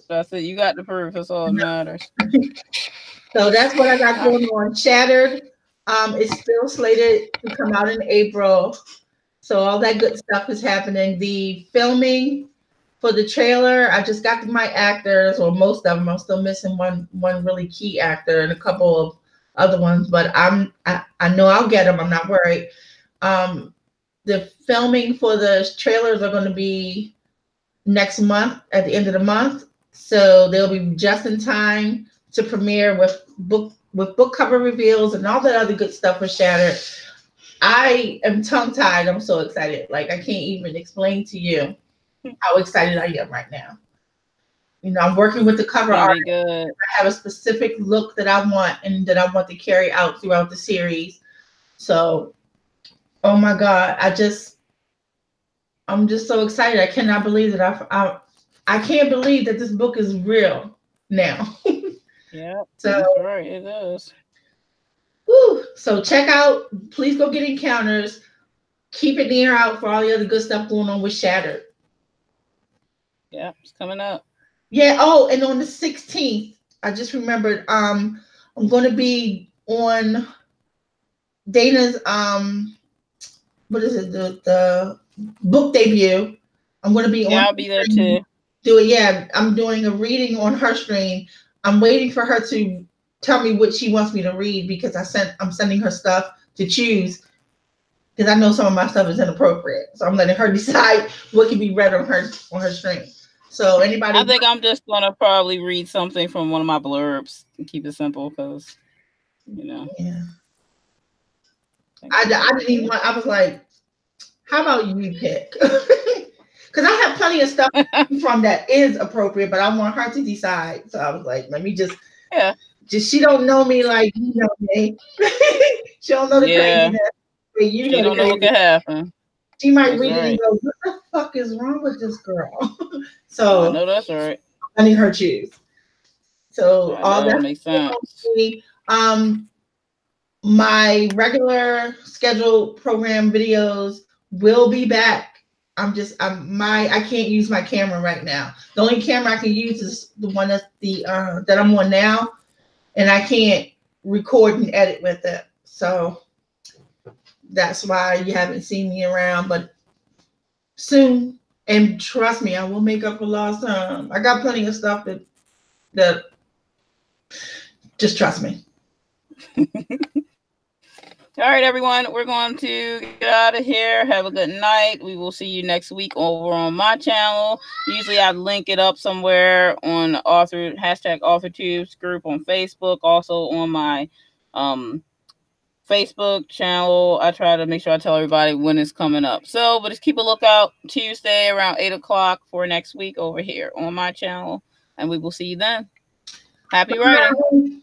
that's it. You got the proof. That's all that matters. So that's what I got going on. Shattered. It's still slated to come out in April. So all that good stuff is happening. The filming for the trailer, I just got my actors, or most of them. I'm still missing one really key actor and a couple of other ones, but I know I'll get them. I'm not worried. The filming for the trailers are going to be next month at the end of the month, so they'll be just in time to premiere with book cover reveals and all that other good stuff for Shattered. I am tongue-tied. I'm so excited. Like, I can't even explain to you how excited I am right now. You know, I'm working with the cover art. I have a specific look that I want and that I want to carry out throughout the series. So, oh my God, I'm just so excited. I cannot believe that I can't believe that this book is real now. Yeah, so that's right, it is. Woo, so check out, please go get Encounters. Keep an ear out for all the other good stuff going on with Shattered. Yeah, it's coming up. Yeah, oh, and on the 16th, I just remembered, I'm going to be on Dana's, what is it, the book debut. I'm going to be on. Yeah, I'll be there too. I'm doing a reading on her stream. I'm waiting for her to tell me what she wants me to read because I'm sending her stuff to choose because I know some of my stuff is inappropriate. So I'm letting her decide what can be read on her stream. So anybody, I think I'm just gonna probably read something from one of my blurbs and keep it simple because, you know. Yeah. I didn't even want. I was like, how about you pick? Because I have plenty of stuff from that is appropriate, but I want her to decide. So I was like, let me just she don't know me like you know me. She don't know the craziness. But you know don't know what can happen. She might read it and go, what the fuck is wrong with this girl? So I know that's right. Letting her choose. So all that makes sense. My regular scheduled program videos will be back. I can't use my camera right now. The only camera I can use is the one that's that I'm on now, and I can't record and edit with it. So that's why you haven't seen me around, but soon, and trust me, I will make up for lost time. I got plenty of stuff that just trust me. All right, everyone, we're going to get out of here. Have a good night. We will see you next week over on my channel. Usually I link it up somewhere on #AuthorTubes group on Facebook. Also on my Facebook channel. I try to make sure I tell everybody when it's coming up. So, but just keep a lookout Tuesday around 8 o'clock for next week over here on my channel. And we will see you then. Happy writing.